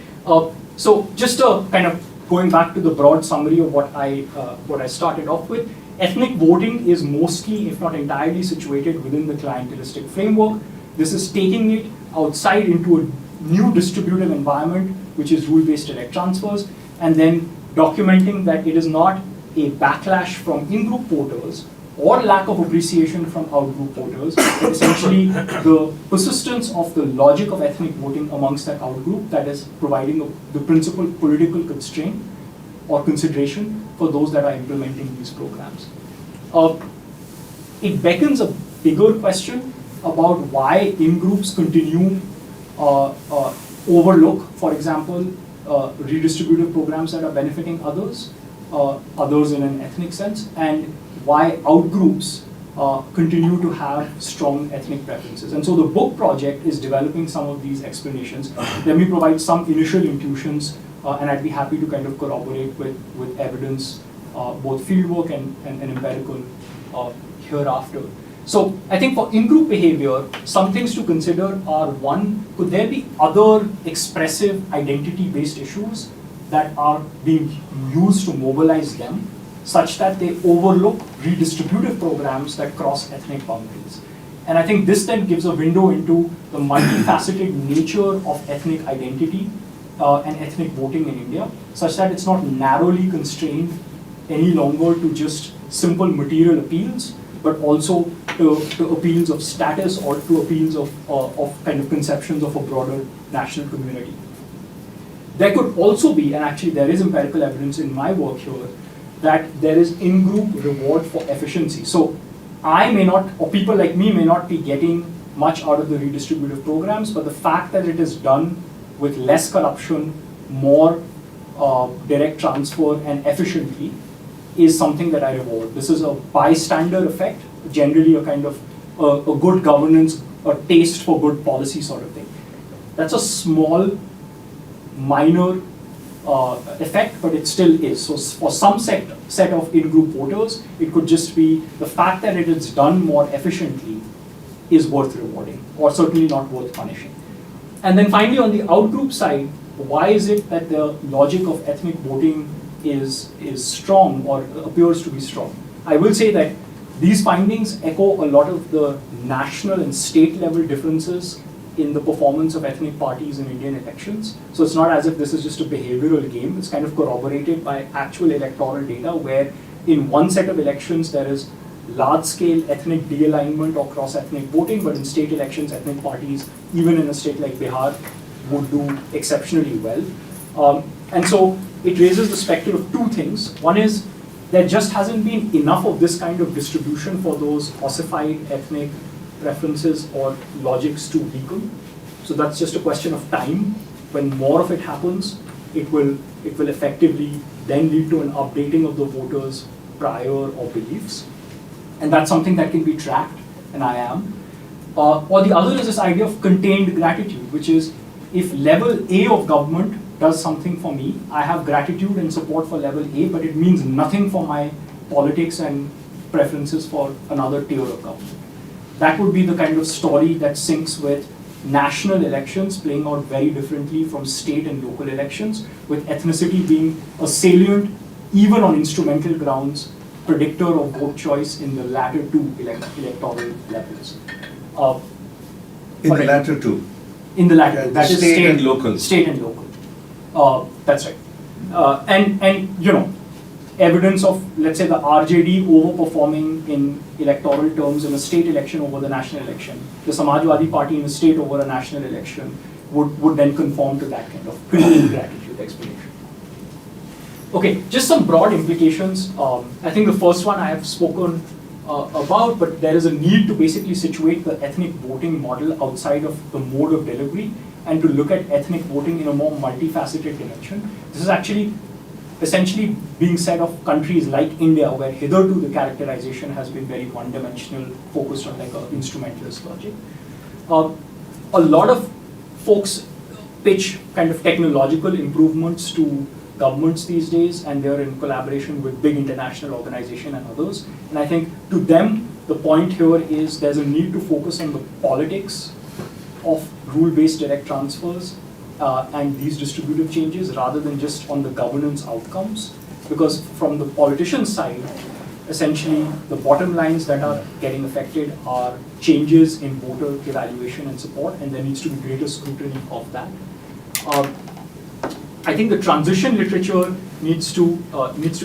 so just kind of going back to the broad summary of what I started off with. Ethnic voting is mostly, if not entirely, situated within the clientelistic framework. This is taking it outside into a new distributive environment, which is rule-based direct transfers, and then documenting that it is not a backlash from in-group voters or lack of appreciation from out-group voters, but essentially the persistence of the logic of ethnic voting amongst that out-group that is providing the principal political constraint or consideration for those that are implementing these programs. It beckons a bigger question about why in-groups continue overlook, for example, redistributive programs that are benefiting others in an ethnic sense, and why outgroups continue to have strong ethnic preferences. And so the book project is developing some of these explanations. Let me provide some initial intuitions, and I'd be happy to kind of corroborate with evidence, both fieldwork and empirical hereafter. So I think for in-group behavior, some things to consider are: one, could there be other expressive identity-based issues that are being used to mobilize them, such that they overlook redistributive programs that cross ethnic boundaries? And I think this then gives a window into the multifaceted nature of ethnic identity and ethnic voting in India, such that it's not narrowly constrained any longer to just simple material appeals, but also to appeals of status or to appeals of kind of conceptions of a broader national community. There could also be, and actually there is empirical evidence in my work here, that there is in-group reward for efficiency. So I may not, or people like me may not be getting much out of the redistributive programs, but the fact that it is done with less corruption, more direct transfer and efficiently is something that I reward. This is a bystander effect, generally a kind of a good governance, a taste for good policy sort of thing. That's a small, minor effect, but it still is. So for some set of in-group voters, it could just be the fact that it is done more efficiently is worth rewarding, or certainly not worth punishing. And then finally, on the out-group side, why is it that the logic of ethnic voting is strong or appears to be strong? I will say that these findings echo a lot of the national and state level differences in the performance of ethnic parties in Indian elections. So it's not as if this is just a behavioral game. It's kind of corroborated by actual electoral data where in one set of elections there is large-scale ethnic de-alignment or cross-ethnic voting, but in state elections, ethnic parties, even in a state like Bihar, would do exceptionally well. And so it raises the specter of two things. One is there just hasn't been enough of this kind of distribution for those ossified ethnic preferences or logics to weaken. So that's just a question of time. When more of it happens, it will effectively then lead to an updating of the voters' prior or beliefs. And that's something that can be tracked, and I am. Or the other is this idea of contained gratitude, which is if level A of government does something for me, I have gratitude and support for level A, but it means nothing for my politics and preferences for another tier of government. That would be the kind of story that syncs with national elections playing out very differently from state and local elections, with ethnicity being a salient, even on instrumental grounds, predictor of vote choice in the latter two electoral levels. In the latter two? In the latter two, that is state and local. State and local, that's right. And you know, evidence of, let's say, the RJD overperforming in electoral terms in a state election over the national election, the Samajwadi Party in a state over a national election would then conform to that kind of contained gratitude explanation. Okay, just some broad implications. I think the first one I have spoken about, but there is a need to basically situate the ethnic voting model outside of the mode of delivery and to look at ethnic voting in a more multifaceted dimension. This is actually essentially being said of countries like India, where hitherto the characterization has been very one-dimensional, focused on like an instrumentalist logic. A lot of folks pitch kind of technological improvements to governments these days, and they're in collaboration with big international organizations and others. And I think to them, the point here is there's a need to focus on the politics of rule-based direct transfers and these distributive changes rather than just on the governance outcomes. Because from the politician side, essentially the bottom lines that are getting affected are changes in voter evaluation and support, and there needs to be greater scrutiny of that. I think the transition literature needs to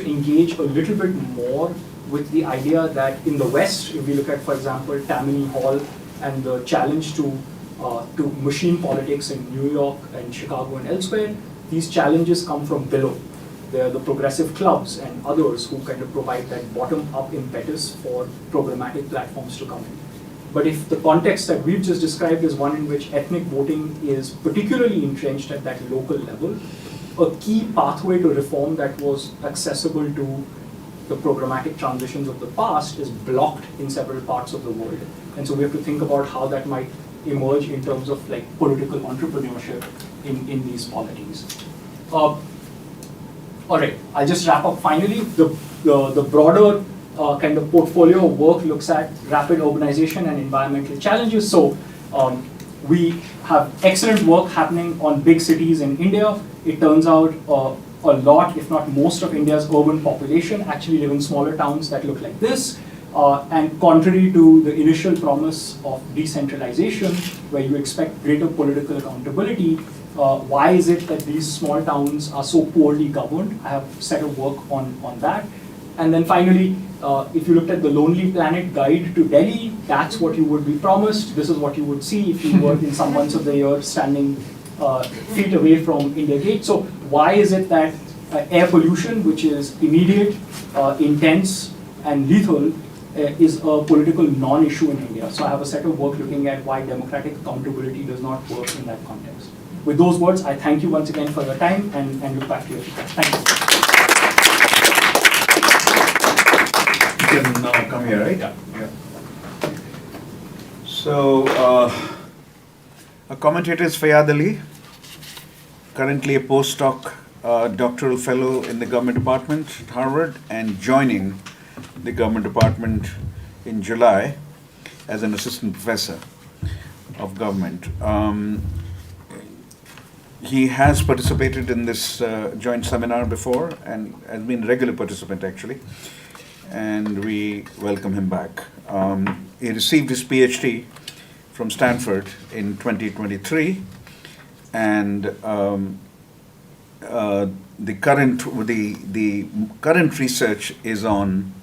engage a little bit more with the idea that in the West, if we look at, for example, Tammany Hall and the challenge to machine politics in New York and Chicago and elsewhere, these challenges come from below. They're the progressive clubs and others who kind of provide that bottom-up impetus for programmatic platforms to come in. But if the context that we've just described is one in which ethnic voting is particularly entrenched at that local level, a key pathway to reform that was accessible to the programmatic transitions of the past is blocked in several parts of the world. And so we have to think about how that might emerge in terms of like political entrepreneurship in these polities. All right, I'll just wrap up finally. The broader kind of portfolio of work looks at rapid urbanization and environmental challenges. So we have excellent work happening on big cities in India. It turns out a lot, if not most of India's urban population actually live in smaller towns that look like this. And contrary to the initial promise of decentralization, where you expect greater political accountability, why is it that these small towns are so poorly governed? I have a set of work on that. And then finally, if you looked at the Lonely Planet Guide to Delhi, that's what you would be promised. This is what you would see if you were in some months of the year standing feet away from India Gate. So why is it that air pollution, which is immediate, intense, and lethal, is a political non-issue in India. So I have a set of work looking at why democratic accountability does not work in that context. With those words, I thank you once again for your time and look back to your feedback. Thank you. You can now come here, right? Yeah. So, a commentator is Fayaad Ali, currently a postdoc doctoral fellow in the government department at Harvard and joining the government department in July as an assistant professor of government. He has participated in this joint seminar before and has been a regular participant actually, and we welcome him back. He received his Ph.D. from Stanford in 2023, and the current research is on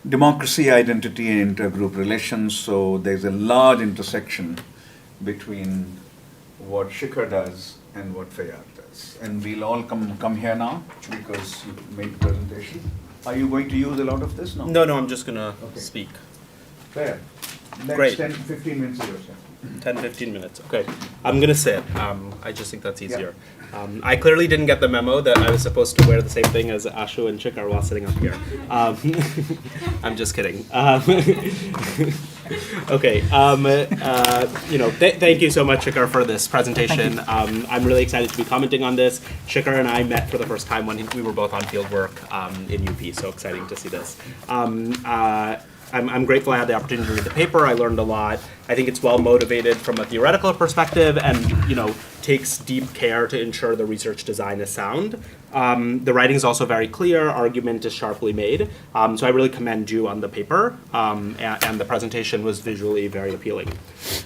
democracy, identity, and intergroup relations. So there's a large intersection between what Shikhar does and what Fayaad does. And we'll all come here now because you made the presentation. Are you going to use a lot of this? No? No, I'm just going to Okay. speak. Fair. Next Great. 10-15 minutes of yours. 10, 15 minutes. Okay. I'm going to sit. I just think that's easier. I clearly didn't get the memo that I was supposed to wear the same thing as Ashu and Shikhar while sitting up here. I'm just kidding. Okay. Thank you so much, Shikhar, for this presentation. I'm really excited to be commenting on this. Shikhar and I met for the first time when we were both on fieldwork in UP, so exciting to see this. I'm grateful I had the opportunity to read the paper. I learned a lot. I think it's well motivated from a theoretical perspective and, takes deep care to ensure the research design is sound. The writing is also very clear. Argument is sharply made. So I really commend you on the paper. And the presentation was visually very appealing.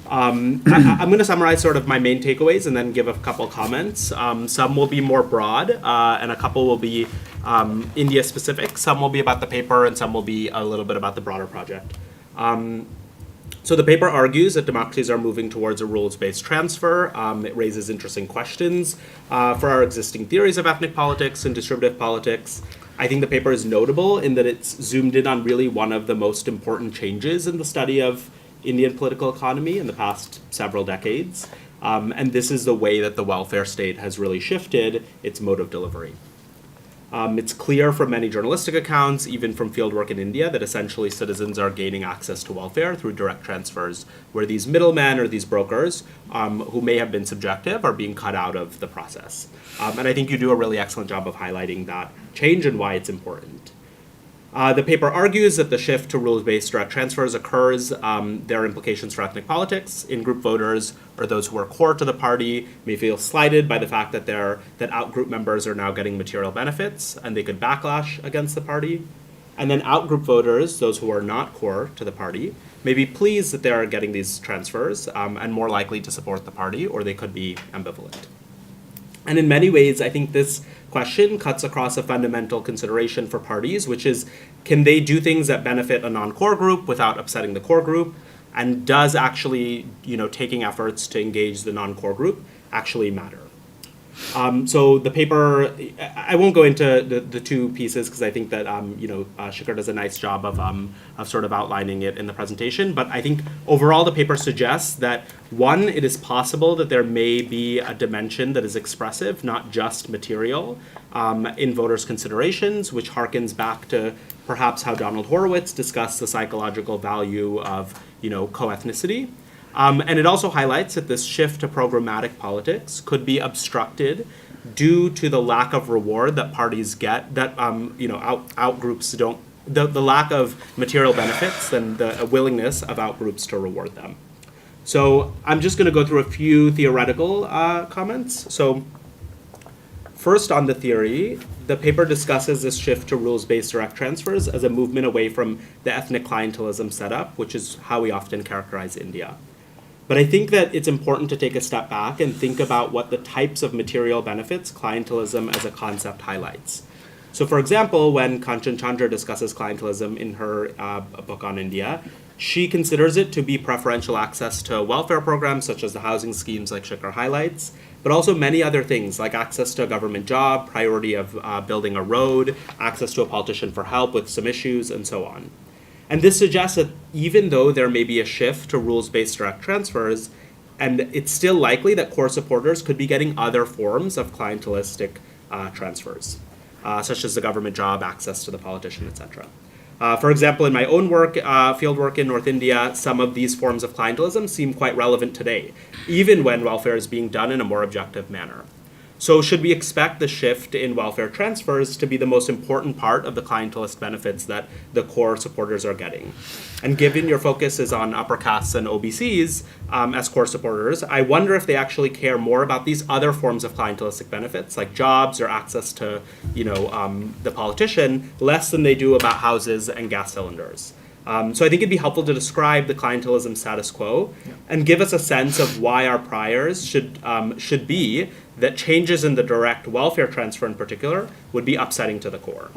I'm going to summarize sort of my main takeaways and then give a couple comments. Some will be more broad, and a couple will be India specific. Some will be about the paper, and some will be a little bit about the broader project. So the paper argues that democracies are moving towards a rules-based transfer. It raises interesting questions for our existing theories of ethnic politics and distributive politics. I think the paper is notable in that it's zoomed in on really one of the most important changes in the study of Indian political economy in the past several decades. And this is the way that the welfare state has really shifted its mode of delivery. It's clear from many journalistic accounts, even from fieldwork in India, that essentially citizens are gaining access to welfare through direct transfers, where these middlemen or these brokers, who may have been subjective, are being cut out of the process. And I think you do a really excellent job of highlighting that change and why it's important. The paper argues that the shift to rules-based direct transfers occurs. There are implications for ethnic politics. In-group voters, or those who are core to the party, may feel slighted by the fact that out-group members are now getting material benefits, and they could backlash against the party. And then out-group voters, those who are not core to the party, may be pleased that they are getting these transfers and more likely to support the party, or they could be ambivalent. And in many ways, I think this question cuts across a fundamental consideration for parties, which is, can they do things that benefit a non-core group without upsetting the core group? And does actually, taking efforts to engage the non-core group actually matter? So the paper, I won't go into the two pieces because I think that Shikhar does a nice job of sort of outlining it in the presentation. But I think overall the paper suggests that, one, it is possible that there may be a dimension that is expressive, not just material, in voters' considerations, which harkens back to perhaps how Donald Horowitz discussed the psychological value of co-ethnicity. And it also highlights that this shift to programmatic politics could be obstructed due to the lack of reward that parties get, that out groups don't, the lack of material benefits and the willingness of out groups to reward them. So I'm just going to go through a few theoretical comments. So first, on the theory, the paper discusses this shift to rules-based direct transfers as a movement away from the ethnic clientelism setup, which is how we often characterize India. But I think that it's important to take a step back and think about what the types of material benefits clientelism as a concept highlights. So for example, when Kanchan Chandra discusses clientelism in her book on India, she considers it to be preferential access to welfare programs such as the housing schemes like Shikhar highlights, but also many other things like access to a government job, priority of building a road, access to a politician for help with some issues, and so on. And this suggests that even though there may be a shift to rules-based direct transfers, and it's still likely that core supporters could be getting other forms of clientelistic transfers, such as the government job, access to the politician, etc. For example, in my own work, fieldwork in North India, some of these forms of clientelism seem quite relevant today, even when welfare is being done in a more objective manner. So should we expect the shift in welfare transfers to be the most important part of the clientelist benefits that the core supporters are getting? And given your focus is on upper castes and OBCs as core supporters, I wonder if they actually care more about these other forms of clientelistic benefits, like jobs or access to, the politician, less than they do about houses and gas cylinders. So I think it'd be helpful to describe the clientelism status quo and give us a sense of why our priors should be that changes in the direct welfare transfer in particular would be upsetting to the core.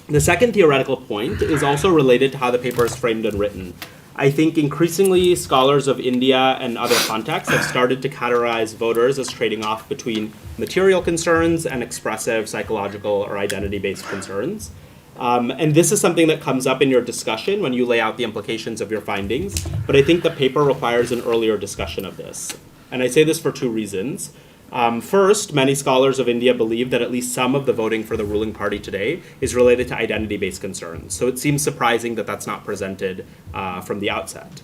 The second theoretical point is also related to how the paper is framed and written. I think increasingly scholars of India and other contexts have started to categorize voters as trading off between material concerns and expressive psychological or identity-based concerns. And this is something that comes up in your discussion when you lay out the implications of your findings, but I think the paper requires an earlier discussion of this. And I say this for two reasons. First, many scholars of India believe that at least some of the voting for the ruling party today is related to identity-based concerns. So it seems surprising that that's not presented from the outset.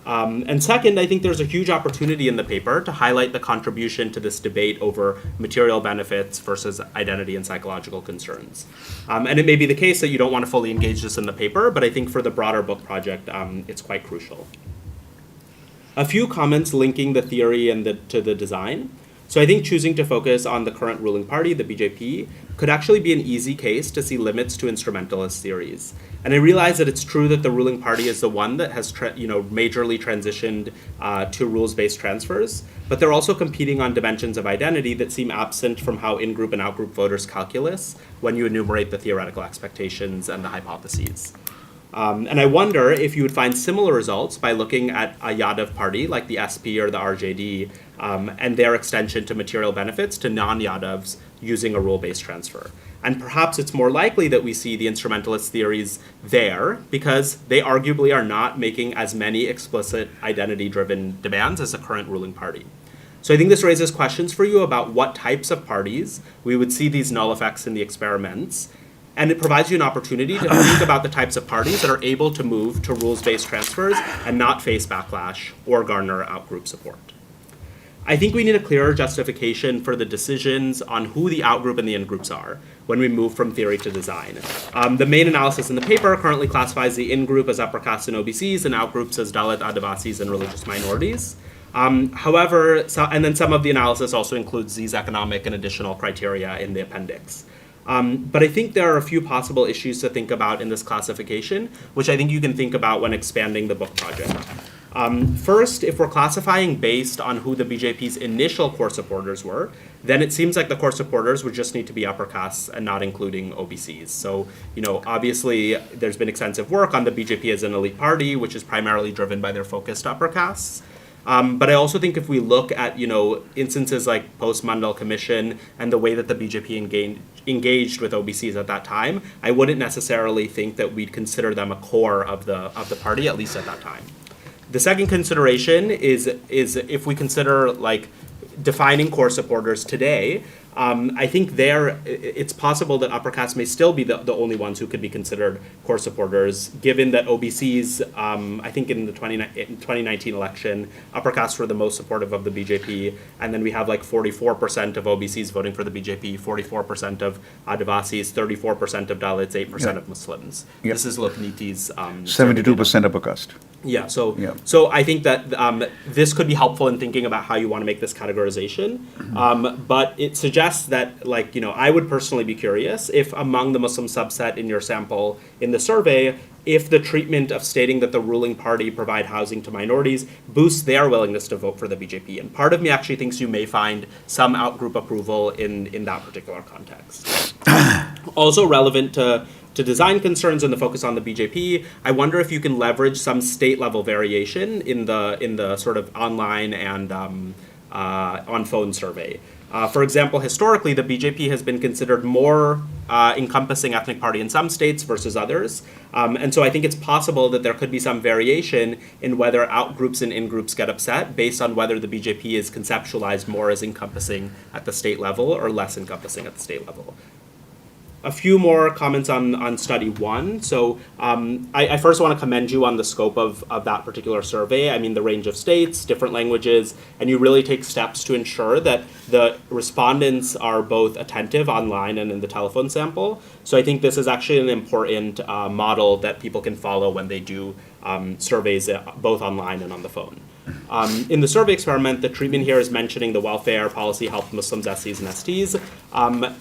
And second, I think there's a huge opportunity in the paper to highlight the contribution to this debate over material benefits versus identity and psychological concerns. And it may be the case that you don't want to fully engage this in the paper, but I think for the broader book project, it's quite crucial. A few comments linking the theory and to the design. So I think choosing to focus on the current ruling party, the BJP, could actually be an easy case to see limits to instrumentalist theories. And I realize that it's true that the ruling party is the one that has majorly transitioned to rules-based transfers, but they're also competing on dimensions of identity that seem absent from how in-group and out-group voters calculus when you enumerate the theoretical expectations and the hypotheses. And I wonder if you would find similar results by looking at a Yadav party like the SP or the RJD and their extension to material benefits to non-Yadavs using a rule-based transfer. And perhaps it's more likely that we see the instrumentalist theories there because they arguably are not making as many explicit identity-driven demands as the current ruling party. So I think this raises questions for you about what types of parties we would see these null effects in the experiments. And it provides you an opportunity to think about the types of parties that are able to move to rules-based transfers and not face backlash or garner out-group support. I think we need a clearer justification for the decisions on who the out-group and the in-groups are when we move from theory to design. The main analysis in the paper currently classifies the in-group as upper castes and OBCs and out-groups as Dalit, Adivasis, and religious minorities. However, and then some of the analysis also includes these economic and additional criteria in the appendix. But I think there are a few possible issues to think about in this classification, which I think you can think about when expanding the book project. First, if we're classifying based on who the BJP's initial core supporters were, then it seems like the core supporters would just need to be upper castes and not including OBCs. So, obviously there's been extensive work on the BJP as an elite party, which is primarily driven by their focused upper castes. But I also think if we look at, instances like post-Mandal Commission and the way that the BJP engaged with OBCs at that time, I wouldn't necessarily think that we'd consider them a core of the party, at least at that time. The second consideration is if we consider defining core supporters today, I think it's possible that upper castes may still be the only ones who could be considered core supporters, given that OBCs, I think in the 2019 election, upper castes were the most supportive of the BJP, and then we have 44% of OBCs voting for the BJP, 44% of Adivasis, 34% of Dalits, 8% of Muslims. Yeah. This is Lokniti's 72% upper caste. Yeah, so I think that this could be helpful in thinking about how you want to make this categorization. But it suggests that, I would personally be curious if among the Muslim subset in your sample in the survey, if the treatment of stating that the ruling party provide housing to minorities boosts their willingness to vote for the BJP. And part of me actually thinks you may find some out-group approval in that particular context. Also relevant to design concerns and the focus on the BJP, I wonder if you can leverage some state-level variation in the sort of online and on-phone survey. For example, historically, the BJP has been considered more encompassing ethnic party in some states versus others. And so I think it's possible that there could be some variation in whether out-groups and in-groups get upset based on whether the BJP is conceptualized more as encompassing at the state level or less encompassing at the state level. A few more comments on study one. So I first want to commend you on the scope of that particular survey. I mean, the range of states, different languages, and you really take steps to ensure that the respondents are both attentive online and in the telephone sample. So I think this is actually an important model that people can follow when they do surveys both online and on the phone. In the survey experiment, the treatment here is mentioning the welfare policy helped Muslims, SCs, and STs.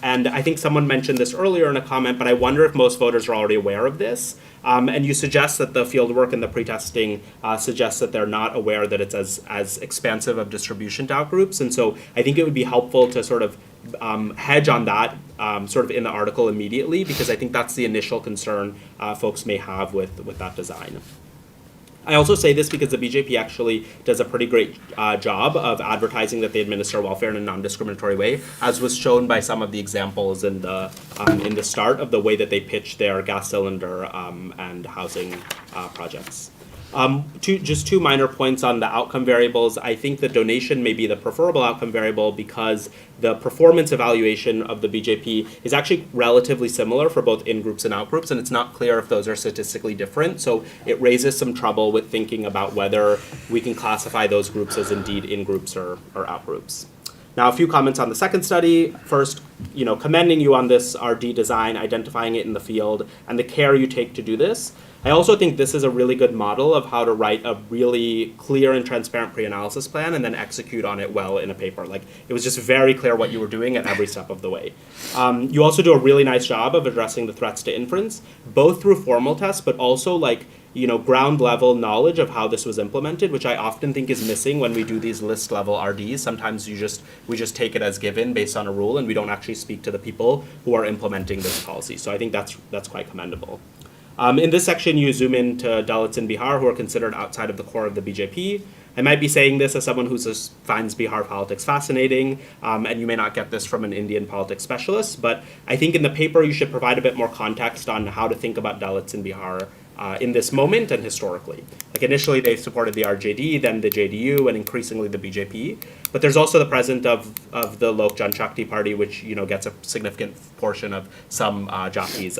And I think someone mentioned this earlier in a comment, but I wonder if most voters are already aware of this. And you suggest that the fieldwork and the pretesting suggests that they're not aware that it's as expansive of distribution to outgroups. And so I think it would be helpful to sort of hedge on that sort of in the article immediately, because I think that's the initial concern folks may have with that design. I also say this because the BJP actually does a pretty great job of advertising that they administer welfare in a non-discriminatory way, as was shown by some of the examples in the start of the way that they pitch their gas cylinder and housing projects. Just two minor points on the outcome variables. I think the donation may be the preferable outcome variable because the performance evaluation of the BJP is actually relatively similar for both in-groups and out-groups, and it's not clear if those are statistically different. So it raises some trouble with thinking about whether we can classify those groups as indeed in-groups or out-groups. Now, a few comments on the second study. First, commending you on this RD design, identifying it in the field, and the care you take to do this. I also think this is a really good model of how to write a really clear and transparent pre-analysis plan and then execute on it well in a paper. Like, it was just very clear what you were doing at every step of the way. You also do a really nice job of addressing the threats to inference, both through formal tests, but also ground level knowledge of how this was implemented, which I often think is missing when we do these list level RDs. Sometimes we just take it as given based on a rule, and we don't actually speak to the people who are implementing this policy. So I think that's quite commendable. In this section, you zoom in to Dalits in Bihar who are considered outside of the core of the BJP. I might be saying this as someone who finds Bihar politics fascinating, and you may not get this from an Indian politics specialist, but I think in the paper you should provide a bit more context on how to think about Dalits in Bihar in this moment and historically. Like, initially they supported the RJD, then the JDU, and increasingly the BJP. But there's also the presence of the Lok Janshakti Party, which gets a significant portion of some Jatis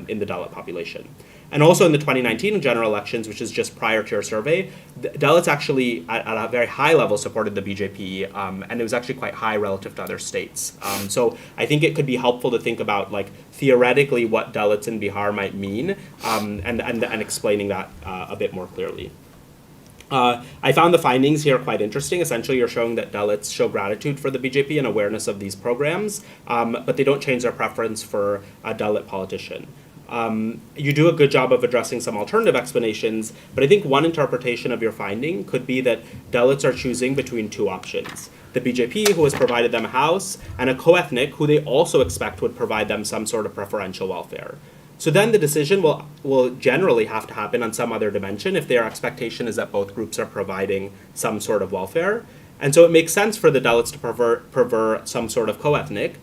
in the Dalit population. And also in the 2019 general elections, which is just prior to your survey, Dalits actually, at a very high level, supported the BJP, and it was actually quite high relative to other states. So I think it could be helpful to think about, theoretically what Dalits in Bihar might mean, and explaining that a bit more clearly. I found the findings here quite interesting. Essentially, you're showing that Dalits show gratitude for the BJP and awareness of these programs, but they don't change their preference for a Dalit politician. You do a good job of addressing some alternative explanations, but I think one interpretation of your finding could be that Dalits are choosing between two options. The BJP, who has provided them a house, and a co-ethnic, who they also expect would provide them some sort of preferential welfare. So then the decision will generally have to happen on some other dimension if their expectation is that both groups are providing some sort of welfare. And so it makes sense for the Dalits to prefer some sort of co-ethnic,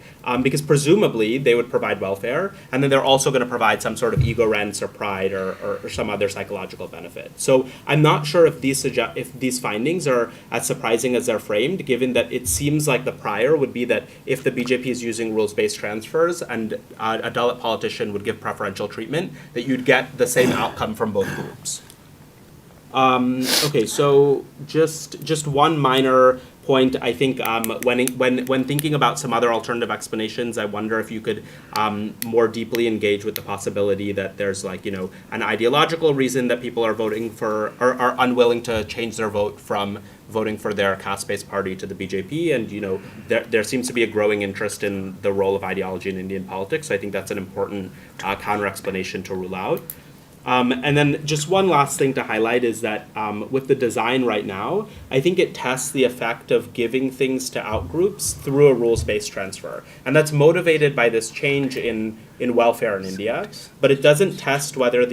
because presumably they would provide welfare, and then they're also going to provide some sort of ego rents or pride or some other psychological benefit. So I'm not sure if these findings are as surprising as they're framed, given that it seems like the prior would be that if the BJP is using rules-based transfers and a Dalit politician would give preferential treatment, that you'd get the same outcome from both groups. Okay, so just one minor point. I think when thinking about some other alternative explanations, I wonder if you could more deeply engage with the possibility that there's an ideological reason that people are voting for or are unwilling to change their vote from voting for their caste-based party to the BJP, and there seems to be a growing interest in the role of ideology in Indian politics. So I think that's an important counter-explanation to rule out. And then just one last thing to highlight is that with the design right now, I think it tests the effect of giving things to outgroups through a rules-based transfer. And that's motivated by this change in welfare in India, but it doesn't test whether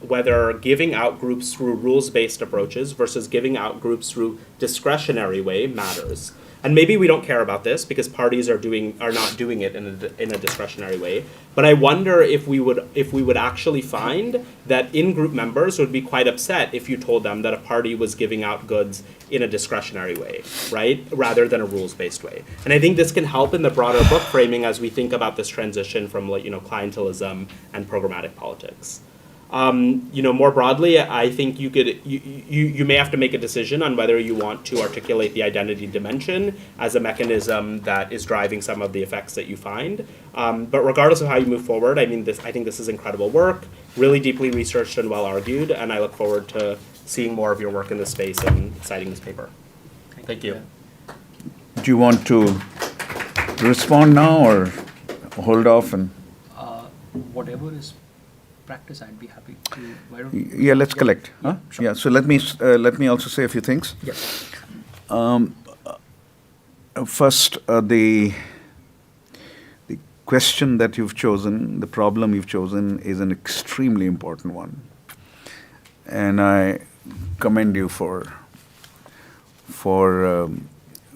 whether giving out groups through rules-based approaches versus giving out groups through discretionary way matters. And maybe we don't care about this because parties are not doing it in a discretionary way. But I wonder if we would actually find that in-group members would be quite upset if you told them that a party was giving out goods in a discretionary way, right, rather than a rules-based way. And I think this can help in the broader book framing as we think about this transition from clientelism and programmatic politics. More broadly, I think you may have to make a decision on whether you want to articulate the identity dimension as a mechanism that is driving some of the effects that you find. But regardless of how you move forward, I think this is incredible work, really deeply researched and well argued, and I look forward to seeing more of your work in this space and citing this paper. Thank you. Do you want to respond now or hold off? And Whatever is practice, I'd be happy to. Why don't yeah, let's collect. Yeah, Huh? sure. Yeah. So let me also say a few things. Yes. First, the question that you've chosen, the problem you've chosen, is an extremely important one, and I commend you for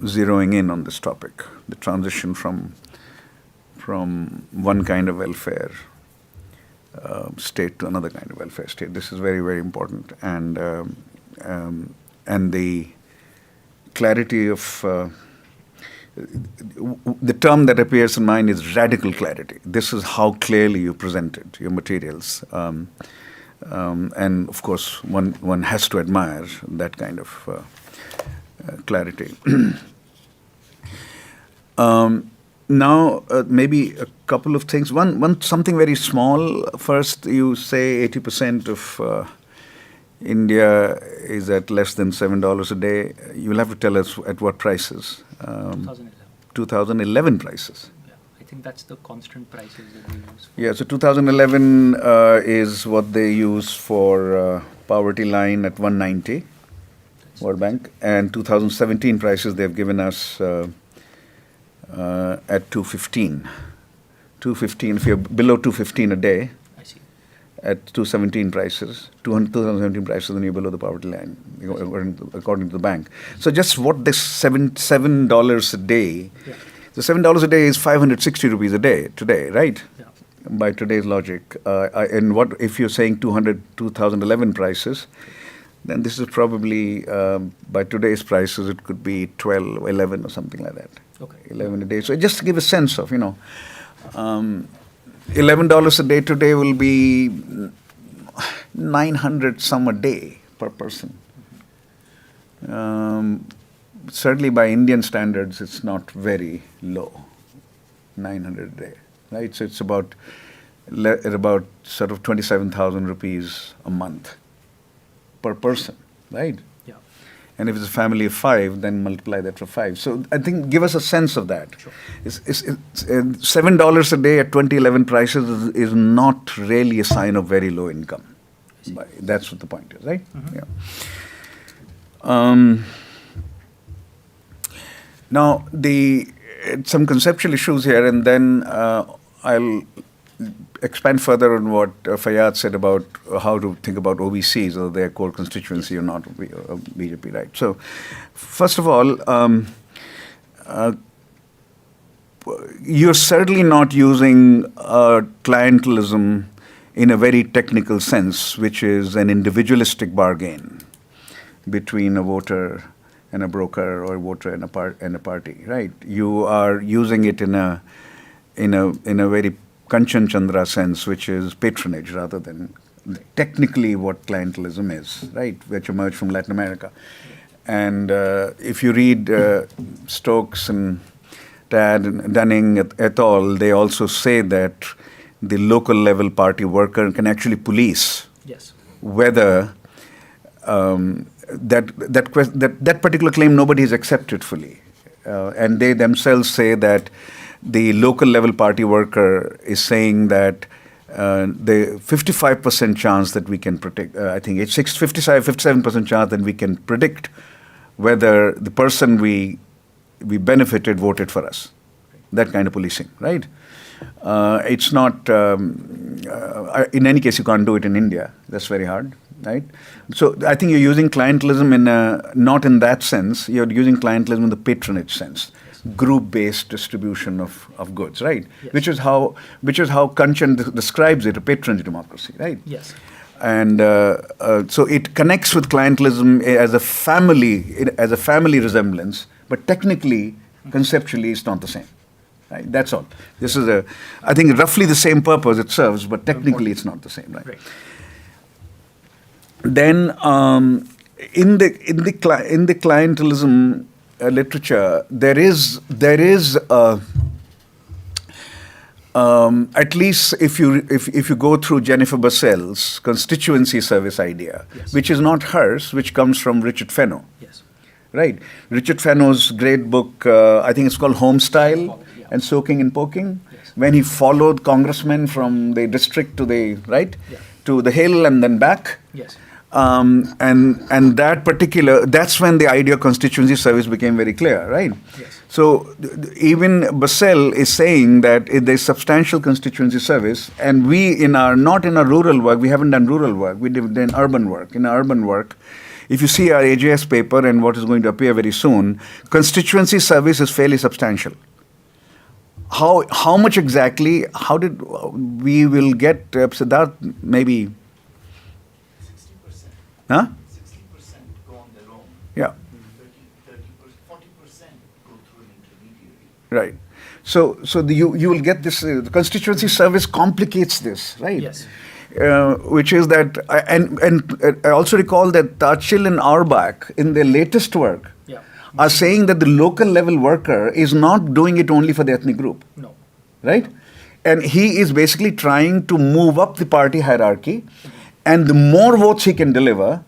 zeroing in on this topic, the transition from one kind of welfare state to another kind of welfare state. This is very, very important, and the clarity of the term that appears in mind is radical clarity. This is how clearly you presented your materials, and of course, one has to admire that kind of clarity. Now, maybe a couple of things. One something very small. First, you say 80% of India is at less than $7 a day. You'll have to tell us at what prices. 2011. 2011 prices. Yeah, I think that's the constant prices that we use. Yeah, so 2011 is what they use for poverty line at 190, World Bank, and 2017 prices they've given us at 215. 215, if you're below 215 a day, I see. at 2017 prices, 2017 prices, then you're below the poverty line, according to the bank. So just what this $7 a day, Yeah. the $7 a day is 560 rupees a day today, right? Yeah. By today's logic. And what if you're saying 2011 prices, then this is probably, by today's prices, it could be 12, 11 or something like that. Okay. 11 a day. So just to give a sense of, $11 a day today will be 900 some a day per person. Certainly by Indian standards, it's not very low, 900 a day, right? So it's about sort of 27,000 rupees a month per person, right? Yeah. And if it's a family of 5, then multiply that for 5. So I think give us a sense of that. Sure. It's $7 a day at 2011 prices is not really a sign of very low income. That's what the point is, right? Mm-hmm. Yeah. Now, some conceptual issues here, and then I'll expand further on what Fayaad said about how to think about OBCs, or their core constituency or not of BJP, right? So, first of all, you're certainly not using clientelism in a very technical sense, which is an individualistic bargain between a voter and a broker, or a voter and a party, right? You are using it in a very Kanchan Chandra sense, which is patronage rather than technically what clientelism is, right, which emerged from Latin America. And if you read Stokes and Tad and Dunning et al., they also say that the local level party worker can actually police Yes. whether that particular claim nobody has accepted fully. And they themselves say that the local level party worker is saying that the 55% chance that we can predict, I think it's 57% chance that we can predict whether the person we benefited voted for us. That kind of policing, right? It's not, in any case, you can't do it in India. That's very hard, right? So I think you're using clientelism not in that sense. You're using clientelism in the patronage sense, group-based distribution of goods, right? Yes. Which is how Kanchan describes it, a patronage democracy, right? Yes. And so it connects with clientelism as a family resemblance, but technically, conceptually, it's not the same. Right? That's all. This is I think roughly the same purpose it serves, but technically it's not the same. Right? Right. Then in the clientelism literature, there is at least if you go through Jennifer Bussell's constituency service idea, Yes. which is not hers, which comes from Richard Fenno. Yes. Right. Richard Fenno's great book, I think it's called Homestyle Yeah. and Soaking and Poking, Yes. when he followed congressmen from the district to the to the hill and then back. Yes. And that's when the idea of constituency service became very clear, right? Yes. So even Bussell is saying that there's substantial constituency service, and we not in our rural work, we haven't done rural work, we did urban work. In our urban work, if you see our AJS paper and what is going to appear very soon, constituency service is fairly substantial. How much exactly? How did we will get Siddharth maybe? 60%. Huh? 60% go on their own. Yeah. 40% go through an intermediary. Right. So you will get this. The constituency service complicates this, right? Yes. Which is that, and I also recall that Thachil and Auerbach in their latest work Yeah. are saying that the local level worker is not doing it only for the ethnic group, No. right? And he is basically trying to move up the party hierarchy, and the more votes he can deliver,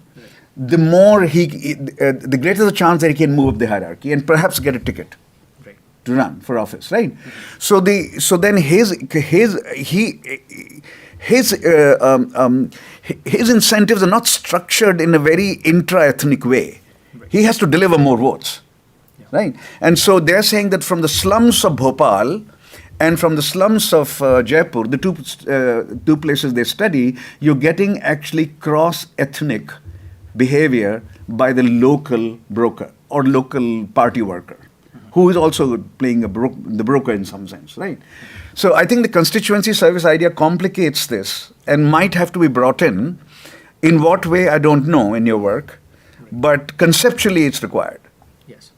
the more the greater the chance that he can move up the hierarchy and perhaps get a ticket Right. to run for office, right? So then his incentives are not structured in a very intra-ethnic way. He has to deliver more votes, right? And so they're saying that from the slums of Bhopal and from the slums of Jaipur, the two places they study, you're getting actually cross-ethnic behavior by the local broker or local party worker, who is also playing the broker in some sense, right? So I think the constituency service idea complicates this and might have to be brought in. In what way, I don't know in your work, but conceptually it's required Yes.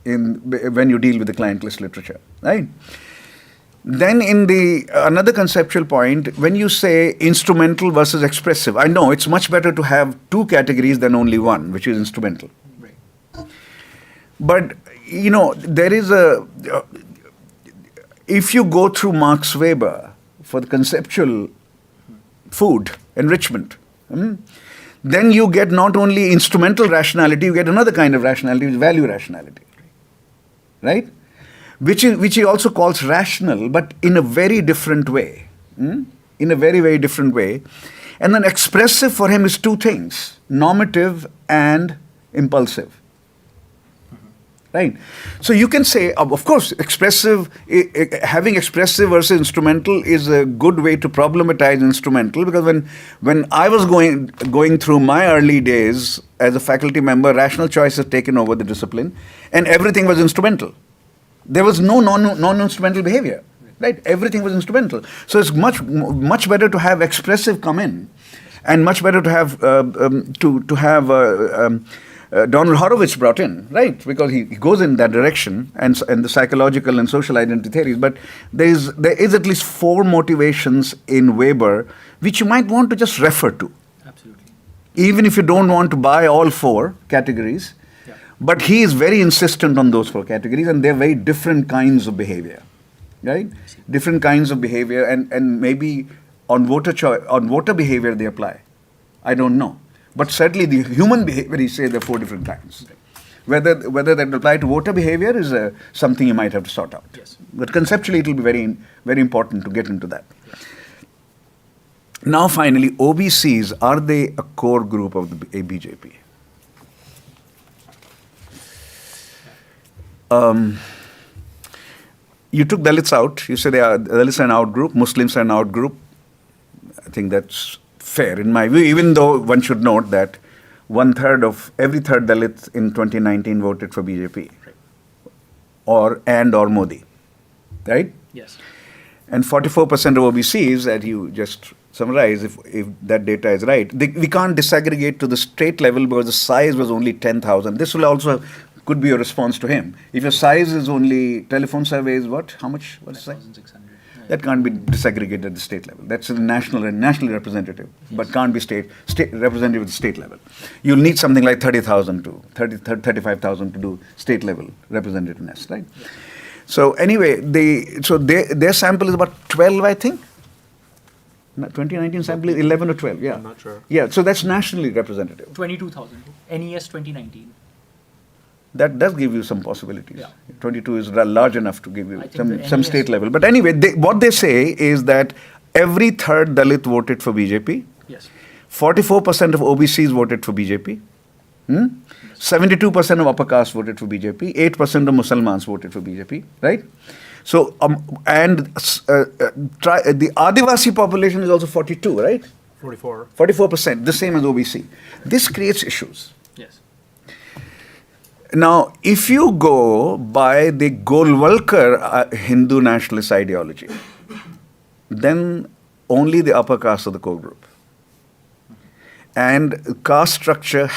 when you deal with the clientelist literature, right? Then in another conceptual point, when you say instrumental versus expressive, I know it's much better to have two categories than only one, which is instrumental. Right. But, there is if you go through Max Weber for the conceptual food enrichment, then you get not only instrumental rationality, you get another kind of rationality, which is value rationality, right? Which he also calls rational, but in a very different way, in a very, very different way. And then expressive for him is two things, normative and impulsive. Right? So you can say, of course, having expressive versus instrumental is a good way to problematize instrumental, because when I was going through my early days as a faculty member, rational choice has taken over the discipline, and everything was instrumental. There was no non-instrumental behavior, right? Everything was instrumental. So it's much better to have expressive come in, and much better to have Donald Horowitz brought in, right? Because he goes in that direction, and the psychological and social identity theories. But there is at least four motivations in Weber which you might want to just refer to, Absolutely. even if you don't want to buy all four categories. Yeah. But he is very insistent on those four categories, and they're very different kinds of behavior, right? Different kinds of behavior, and maybe on voter behavior they apply. I don't know. But certainly the human behavior, he says there are four different kinds. Whether that apply to voter behavior is something you might have to sort out. Yes. But conceptually it will be very, very important to get into that. Now finally, OBCs, are they a core group of the BJP? you took Dalits out. You say Dalits are an out group, Muslims are an out group. I think that's fair in my view, even though one should note that every third Dalit in 2019 voted for BJP or Modi, right? Yes. And 44% of OBCs, that you just summarize, if that data is right, we can't disaggregate to the state level because the size was only 10,000. This will also could be a response to him. If your size is only, telephone survey is what? How much? What's the size? 1,600. That can't be disaggregated at the state level. That's a nationally representative, but can't be state representative at the state level. You'll need something like 35,000 to do state level representativeness, right? Yes. So anyway, their sample is about 12, I think. 2019 sample is 11 or 12, yeah. I'm not sure. Yeah, so that's nationally representative. 22,000. NES 2019. That does give you some possibilities. Yeah. 22 is large enough to give you I think the some NES state level. But anyway, what they say is that every third Dalit voted for BJP. Yes. 44% of OBCs voted for BJP. 72% of upper caste voted for BJP. 8% of Muslimans voted for BJP. Right? So, the Adivasi population is also 42, right? 44. 44%, the same as OBC. This creates issues. Yes. Now, if you go by the Golwalkar Hindu nationalist ideology, then only the upper caste of the core group. And caste structure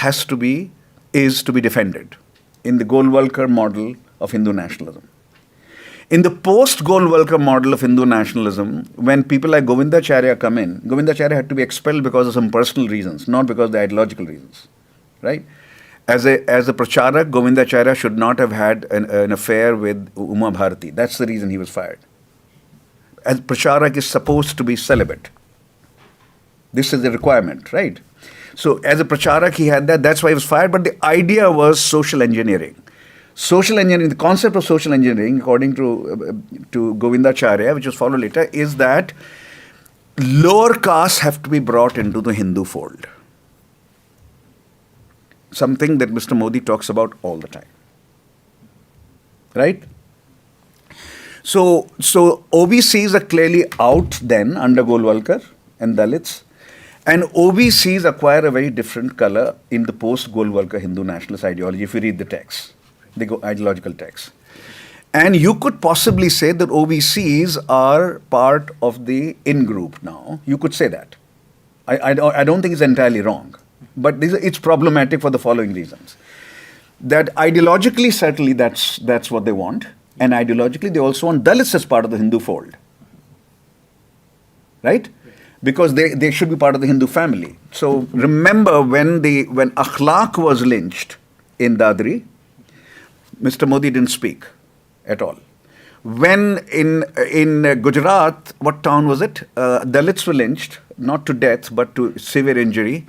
is to be defended in the Golwalkar model of Hindu nationalism. In the post-Golwalkar model of Hindu nationalism, when people like Govindacharya come in, Govindacharya had to be expelled because of some personal reasons, not because of the ideological reasons, right? As a pracharak, Govindacharya should not have had an affair with Uma Bharati. That's the reason he was fired. As pracharak is supposed to be celibate. This is the requirement, right? So as a pracharak, he had that. That's why he was fired. But the idea was social engineering. Social engineering, the concept of social engineering, according to Govindacharya, which was followed later, is that lower castes have to be brought into the Hindu fold. Something that Mr. Modi talks about all the time. Right? So OBCs are clearly out then under Golwalkar and Dalits. And OBCs acquire a very different color in the post-Golwalkar Hindu nationalist ideology if you read the text, the ideological text. And you could possibly say that OBCs are part of the in-group now. You could say that. I don't think it's entirely wrong. But it's problematic for the following reasons. That ideologically, certainly that's what they want. And ideologically, they also want Dalits as part of the Hindu fold. Right? Because they should be part of the Hindu family. So remember when Akhlaq was lynched in Dadri, Mr. Modi didn't speak at all. When in Gujarat, what town was it? Dalits were lynched, not to death, but to severe injury.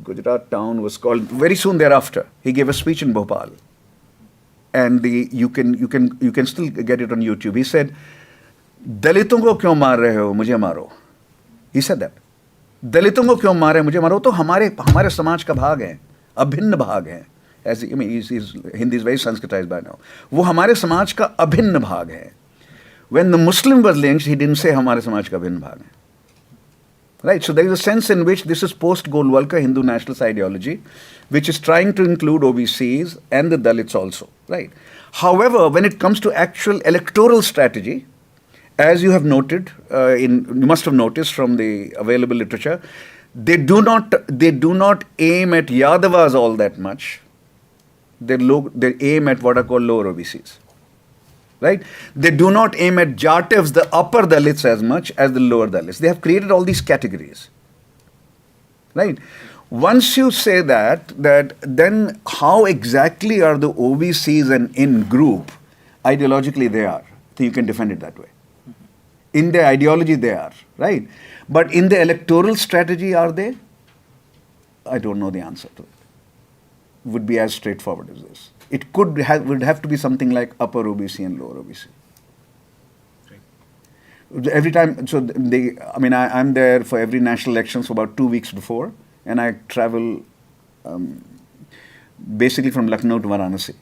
Gujarat town was called, very soon thereafter, he gave a speech in Bhopal. And you can still get it on YouTube. He said, Dalitun ko kyun maar rahe ho, mujhe maro. He said that. Dalitun ko kyun maar rahe ho, mujhe maro, to hamare samaj ka bhag hai, abhinna bhag hai. Hindi is very Sanskritized by now. वो हमारे समाज का अभिन्न भाग है. When the Muslim was lynched, he didn't say हमारे समाज का अभिन्न भाग है. Right, so there is a sense in which this is post-Golwalkar Hindu nationalist ideology, which is trying to include OBCs and the Dalits also. Right. However, when it comes to actual electoral strategy, as you have noted, you must have noticed from the available literature, they do not aim at Yadavas all that much. They aim at what are called lower OBCs. Right? They do not aim at Jatavs, the upper Dalits, as much as the lower Dalits. They have created all these categories. Right? Once you say that then how exactly are the OBCs an in-group? Ideologically they are. So you can defend it that way. In their ideology they are. Right? But in the electoral strategy are they? I don't know the answer to it. Would be as straightforward as this. It would have to be something like upper OBC and lower OBC. Okay. Every time, so I'm there for every national elections for about 2 weeks before, and I travel basically from Lucknow to Varanasi.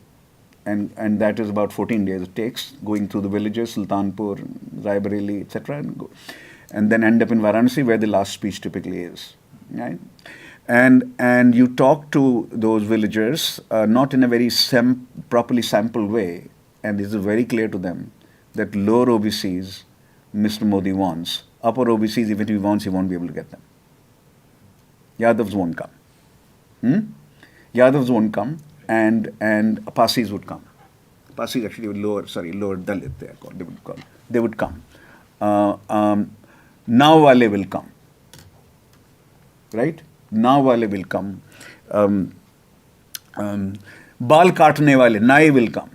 and that is about 14 days it takes, going through the villages, Sultanpur, Raebareli, etc., and then end up in Varanasi, where the last speech typically is, right? And you talk to those villagers not in a very properly sampled way, and this is very clear to them that lower OBCs, Mr. Modi wants. Upper OBCs, even if he wants, he won't be able to get them. Yadavs won't come. Yadavs won't come, and Pasis would come. Pasis actually lower Dalit, they would come. Now wale will come. Right? Now wale will come. Bal kaatne wale, nai will come.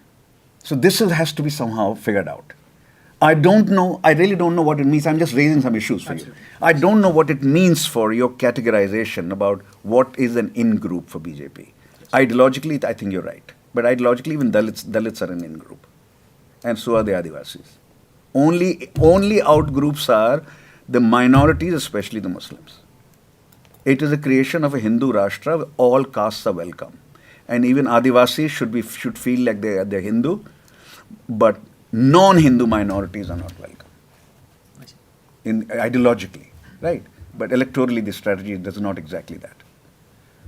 So this has to be somehow figured out. I don't know, I really don't know what it means. I'm just raising some issues for you. I don't know what it means for your categorization about what is an in-group for BJP. Ideologically, I think you're right. But ideologically, even Dalits are an in-group. And so are the Adivasis. Only out-groups are the minorities, especially the Muslims. It is a creation of a Hindu Rashtra where all castes are welcome. And even Adivasis should feel like they're Hindu, but non-Hindu minorities are not welcome. Ideologically, right? But electorally, the strategy does not exactly that.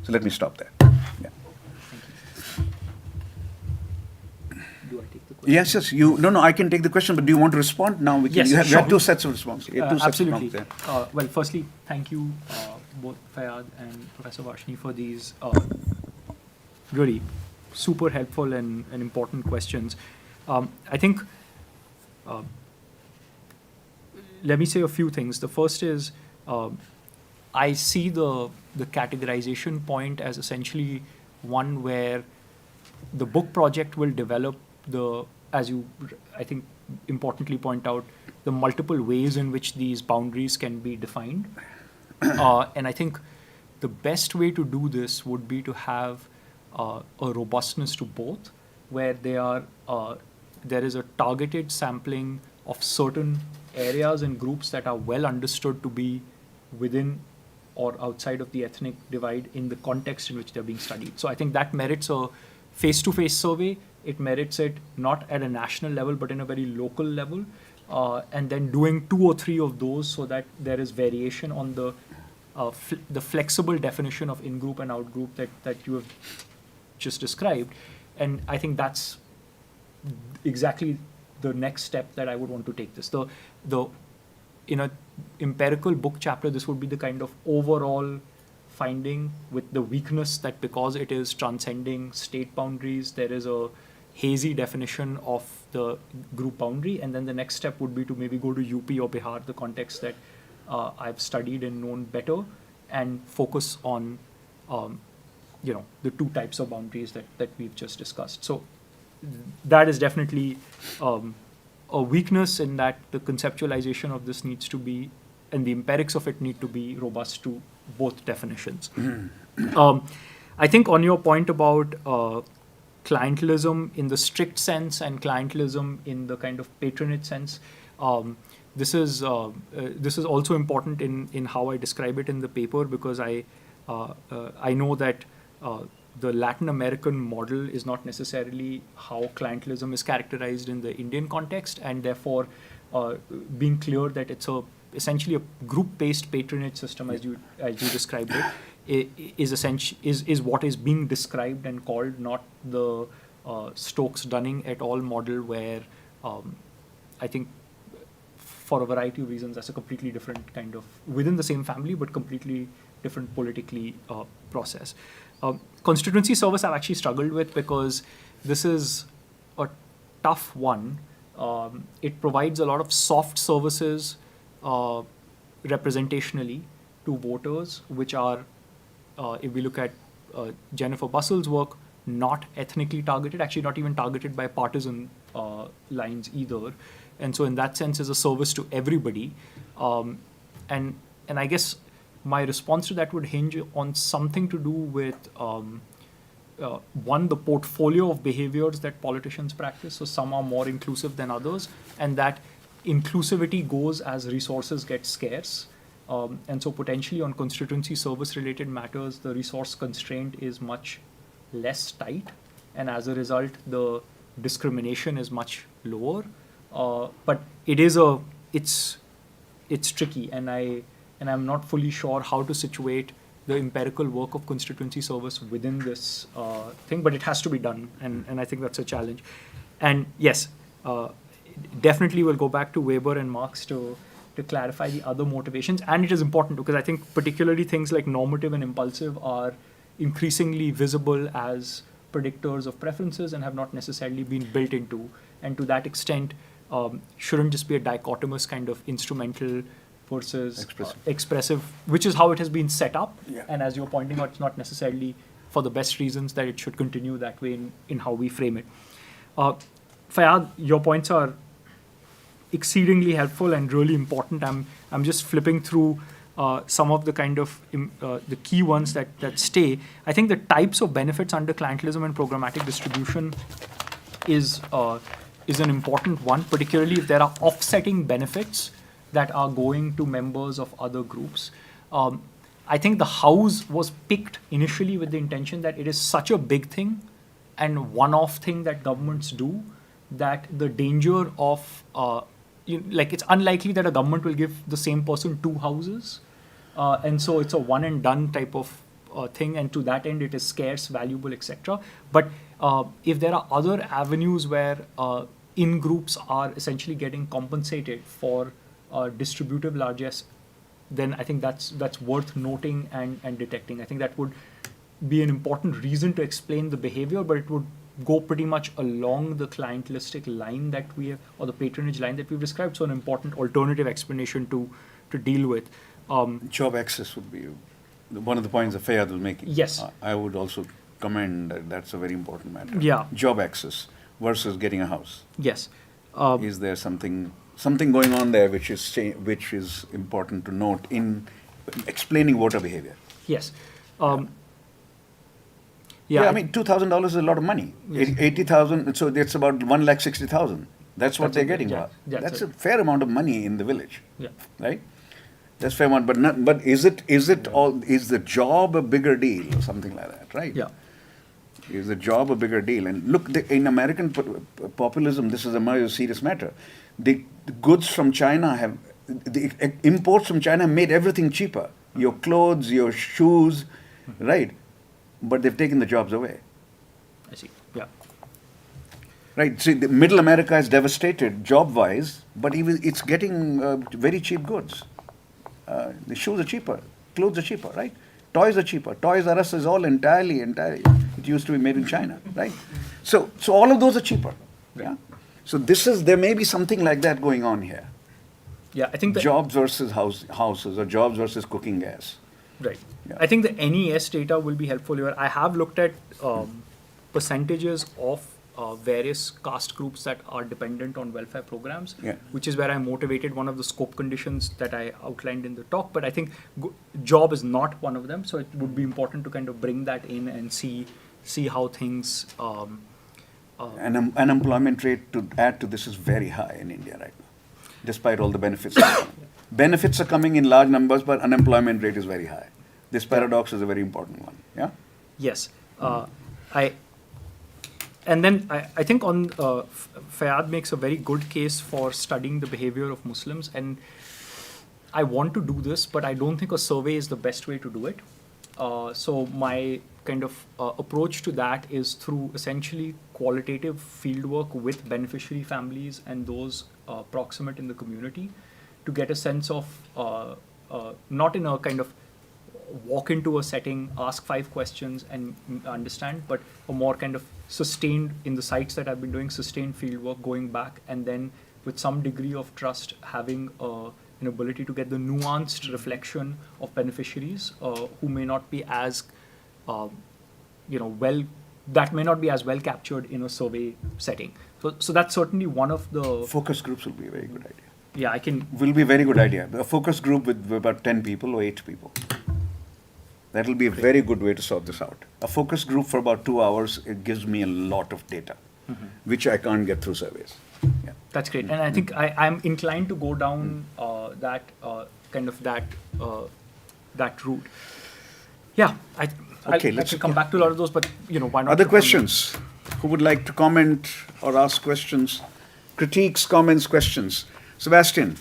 So let me stop there. Yeah. Do I take the question? Yes, no, I can take the question, but do you want to respond now? Yes, you have sure. two sets of responses. Absolutely. Well, firstly, thank you both Fayaad and Professor Varshney for these really super helpful and important questions. I think, let me say a few things. The first is, I see the categorization point as essentially one where the book project will develop as you, I think, importantly point out, the multiple ways in which these boundaries can be defined. And I think the best way to do this would be to have a robustness to both, where there is a targeted sampling of certain areas and groups that are well understood to be within or outside of the ethnic divide in the context in which they're being studied. So I think that merits a face-to-face survey. It merits it not at a national level, but in a very local level. And then doing 2 or 3 of those so that there is variation on the flexible definition of in-group and out-group that you have just described. And I think that's exactly the next step that I would want to take this. In an empirical book chapter, this would be the kind of overall finding, with the weakness that because it is transcending state boundaries, there is a hazy definition of the group boundary. And then the next step would be to maybe go to UP or Bihar, the context that I've studied and known better, and focus on the 2 types of boundaries that we've just discussed. So that is definitely a weakness in that the conceptualization of this needs to be, and the empirics of it need to be robust to both definitions. I think on your point about clientelism in the strict sense and clientelism in the kind of patronage sense, this is also important in how I describe it in the paper, because I know that the Latin American model is not necessarily how clientelism is characterized in the Indian context, and therefore being clear that it's essentially a group-based patronage system, as you described it, is what is being described and called, not the Stokes-Dunning et al. Model, where I think for a variety of reasons that's a completely different kind of, within the same family, but completely different politically process. Constituency service I've actually struggled with, because this is a tough one. It provides a lot of soft services representationally to voters, which are, if we look at Jennifer Bussel's work, not ethnically targeted, actually not even targeted by partisan lines either. And so in that sense is a service to everybody. And I guess my response to that would hinge on something to do with, one, the portfolio of behaviors that politicians practice. So some are more inclusive than others, and that inclusivity goes as resources get scarce. And so potentially on constituency service related matters, the resource constraint is much less tight. and as a result, the discrimination is much lower. But it's tricky, and I'm not fully sure how to situate the empirical work of constituency service within this thing, but it has to be done, and I think that's a challenge. And yes, definitely we'll go back to Weber and Marx to clarify the other motivations, and it is important because I think particularly things like normative and impulsive are increasingly visible as predictors of preferences and have not necessarily been built into, and to that extent shouldn't just be a dichotomous kind of instrumental versus expressive, which is how it has been set up. Yeah. And as you're pointing out, it's not necessarily for the best reasons that it should continue that way in how we frame it. Fayaad, your points are exceedingly helpful and really important. I'm just flipping through some of the kind of the key ones that stay. I think the types of benefits under clientelism and programmatic distribution is an important one, particularly if there are offsetting benefits that are going to members of other groups. I think the house was picked initially with the intention that it is such a big thing and one-off thing that governments do that the danger of it's unlikely that a government will give the same person 2 houses, and so it's a one and done type of thing, and to that end it is scarce, valuable, etc. But if there are other avenues where in-groups are essentially getting compensated for distributive largesse, then I think that's worth noting and detecting. I think that would be an important reason to explain the behavior, but it would go pretty much along the clientelistic line that we have, or the patronage line that we've described, so an important alternative explanation to deal with. Job access would be one of the points that Fayaad was making. Yes. I would also commend that that's a very important matter. Yeah. Job access versus getting a house. Yes. Is there something going on there which is important to note in explaining voter behavior? Yes. Yeah, I mean, $2,000 is a lot of money. Yes. 80,000, so that's about 1,60,000. That's what they're getting. Yeah, That's a fair amount of money in the village, Yeah. right? That's fair amount, but is the job a bigger deal or something like that, right? Yeah. Is the job a bigger deal? And look, in American populism, this is a serious matter. The goods from China the imports from China have made everything cheaper. Your clothes, your shoes, right? But they've taken the jobs away. I see. Yeah. Right. See, the middle America is devastated job-wise, but even it's getting very cheap goods. The shoes are cheaper, clothes are cheaper, right? Toys are cheaper. Toys R Us is all entirely. It used to be made in China, right? So all of those are cheaper. Yeah. So there may be something like that going on here. Yeah, I think that Jobs versus houses, or jobs versus cooking gas. Right. Yeah. I think the NES data will be helpful here. I have looked at percentages of various caste groups that are dependent on welfare programs, Yeah. which is where I motivated one of the scope conditions that I outlined in the talk. But I think job is not one of them, so it would be important to kind of bring that in and see how things. And unemployment rate, to add to this, is very high in India right now, despite all the benefits. Benefits are coming in large numbers, but unemployment rate is very high. This paradox is a very important one. Yeah. Yes. I think on Fayaad makes a very good case for studying the behavior of Muslims, and I want to do this, but I don't think a survey is the best way to do it. So my kind of approach to that is through essentially qualitative fieldwork with beneficiary families and those proximate in the community, to get a sense of not in a kind of walk into a setting, ask 5 questions and understand, but a more kind of sustained, in the sites that I've been doing, sustained fieldwork going back, and then with some degree of trust having an ability to get the nuanced reflection of beneficiaries who may not be as that may not be as well captured in a survey setting. So that's certainly one of the Focus groups will be a very good idea. Yeah, I can. Will be a very good idea. A focus group with about 10 people or 8 people. That will be a very good way to sort this out. A focus group for about 2 hours, it gives me a lot of data, which I can't get through surveys. Yeah. That's great, and I think I'm inclined to go down that route. Yeah, I let's could come back to a lot of those, but why not? Other questions? who would like to comment or ask questions? Critiques, comments, questions. Sebastian.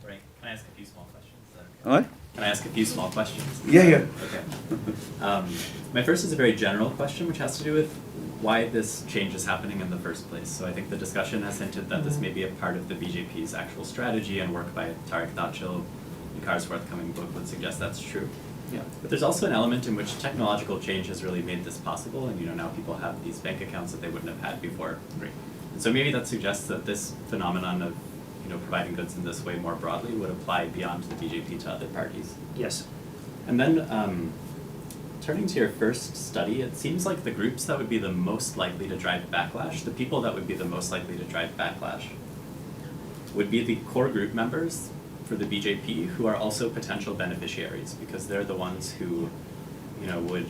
Right. Can I ask a few small questions? What? Can I ask a few small questions? Yeah. Okay. My first is a very general question, which has to do with why this change is happening in the first place. So I think the discussion has hinted that this may be a part of the BJP's actual strategy, and work by Tariq, Thachil, Shikhar's forthcoming book would suggest that's true. Yeah. But there's also an element in which technological change has really made this possible, and now people have these bank accounts that they wouldn't have had before. Right. And so maybe that suggests that this phenomenon of providing goods in this way more broadly would apply beyond the BJP to other parties. Yes. And then turning to your first study, it seems like the groups that would be the most likely to drive backlash, the people that would be the most likely to drive backlash, would be the core group members for the BJP who are also potential beneficiaries, because they're the ones who would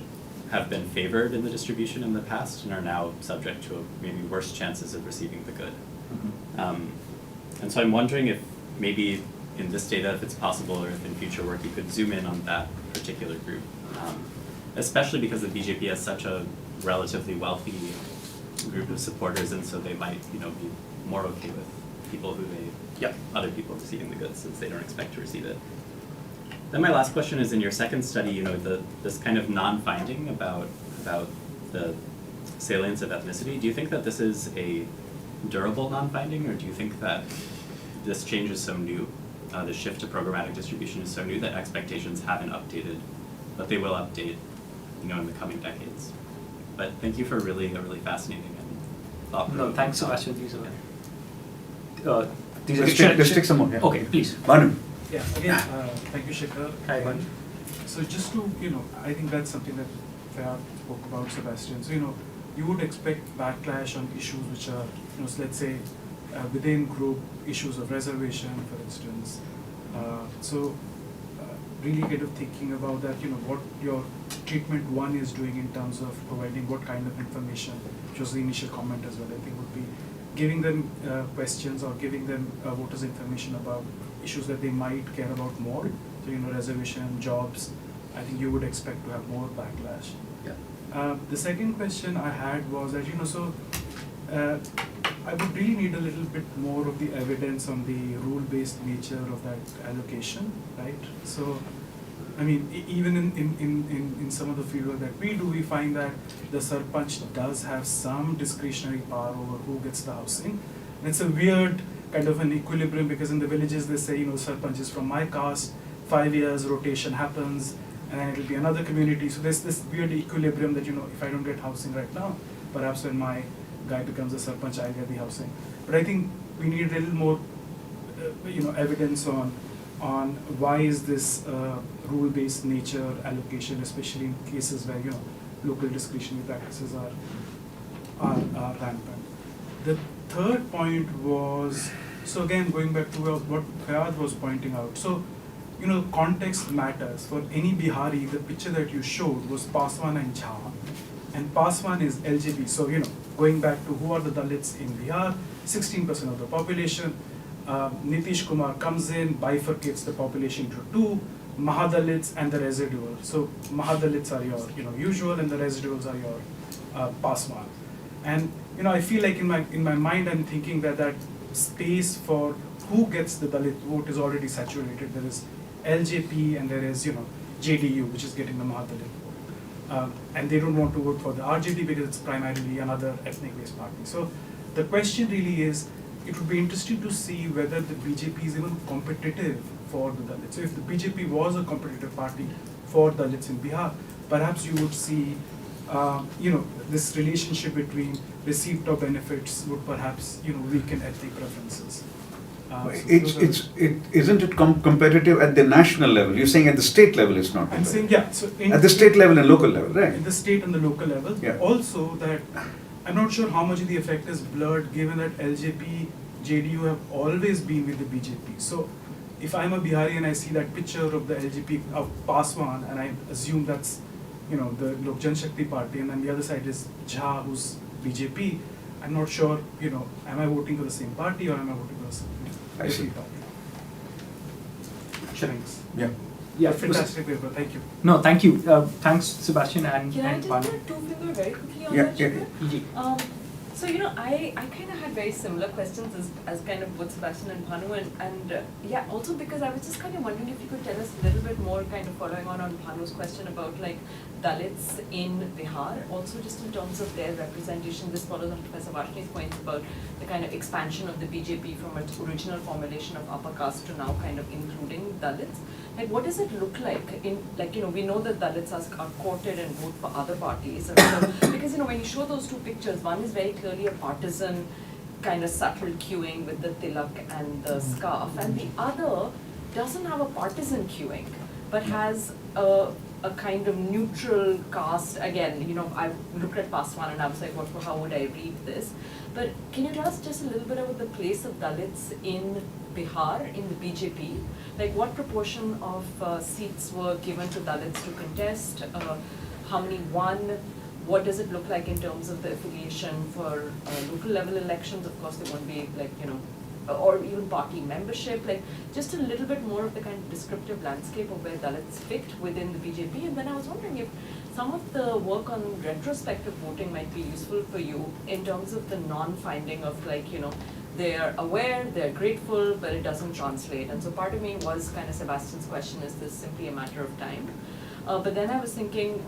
have been favored in the distribution in the past and are now subject to maybe worse chances of receiving the good. And so I'm wondering if maybe in this data, if it's possible, or if in future work you could zoom in on that particular group, especially because the BJP has such a relatively wealthy group of supporters, and so they might be more okay with people who other people receiving the goods, since they don't expect to receive it. Then my last question is, in your second study, this kind of non-finding about the salience of ethnicity, do you think that this is a durable non-finding, or do you think that this change is so new, the shift to programmatic distribution is so new that expectations haven't updated, but they will update, in the coming decades? But thank you for a really fascinating and thought-provoking. No, thanks, Sebastian. These are Let's take some more. Yeah. Okay, please. Manu. Yeah, again, thank you, Shikhar. Hi, Manu. So just to, I think that's something that Fayaad spoke about, Sebastian. So, you would expect backlash on issues which are, so let's say, within group issues of reservation, for instance. Really kind of thinking about that, what your treatment one is doing in terms of providing what kind of information, which was the initial comment as well, I think would be giving them questions or giving them voters information about issues that they might care about more. So, reservation, jobs, I think you would expect to have more backlash. Yeah. The second question I had was that, I would really need a little bit more of the evidence on the rule-based nature of that allocation, right? So, I mean, even in some of the fieldwork that we do, we find that the sarpanch does have some discretionary power over who gets the housing. And it's a weird kind of an equilibrium, because in the villages they say, sarpanch is from my caste, 5 years rotation happens, and then it'll be another community. So there's this weird equilibrium that, if I don't get housing right now, perhaps when my guy becomes a sarpanch, I get the housing. But I think we need a little more, evidence on why is this rule-based nature allocation, especially in cases where local discretionary practices are rampant. The third point was, so again going back to what Fayaad was pointing out. So, context matters. For any Bihari, the picture that you showed was Paswan and Jha, and Paswan is LJP. So, going back to who are the Dalits in Bihar, 16% of the population. Nitish Kumar comes in, bifurcates the population into two, Mahadalits and the residual. So Mahadalits are your usual, and the residuals are your Paswan. And I feel like in my mind I'm thinking that space for who gets the Dalit vote is already saturated. There is LJP and there is JDU, which is getting the Mahadalit vote. And they don't want to vote for the RJD because it's primarily another ethnic-based party. So the question really is, it would be interesting to see whether the BJP is even competitive for the Dalits. So if the BJP was a competitive party for Dalits in Bihar, perhaps you would see, this relationship between receipt of benefits would perhaps, weaken ethnic preferences. Isn't it competitive at the national level? You're saying at the state level it's not. I'm saying, yeah. So at the state level and local level, right? In the state and the local level. Yeah. Also that, I'm not sure how much of the effect is blurred, given that LJP, JDU have always been with the BJP. So if I'm a Bihari and I see that picture of the LJP of Paswan, and I assume that's, the Lok Jan Shakti party, and then the other side is Jha, who's BJP, I'm not sure, am I voting for the same party or am I voting for the same I see. party? Thanks. Yeah. Yeah, Fantastic paper, thank you. No, thank you. Thanks, Sebastian and Can I and just Banu. add two figure very quickly on Yeah, that, yeah, Shikhar? So, you know, I kind of had very similar questions as kind of both Sebastian and Bhanu, and yeah, also because I was just kind of wondering if you could tell us a little bit more, kind of following on Bhanu's question about like Dalits in Bihar, also just in terms of their representation. This follows on Professor Vashni's points about the kind of expansion of the BJP from its original formulation of upper caste to now kind of including Dalits. Like, what does it look like in, like, you know, we know that Dalits are courted and vote for other parties. And so, because, you know, when you show those two pictures, one is very clearly a partisan, kind of subtle queuing with the tilak and the scarf, and the other doesn't have a partisan queuing, but has a kind of neutral caste. Again, you know, I looked at past one and I was like, how would I read this? But can you tell us just a little bit about the place of Dalits in Bihar, in the BJP? Like, what proportion of seats were given to Dalits to contest? How many won? What does it look like in terms of the affiliation for local level elections? Of course, there won't be, like, you know, or even party membership. Like, just a little bit more of the kind of descriptive landscape of where Dalits fit within the BJP. And then I was wondering if some of the work on retrospective voting might be useful for you in terms of the non-finding of, like, you know, they're aware, they're grateful, but it doesn't translate. And so part of me was kind of Sebastian's question, is this simply a matter of time? But then I was thinking,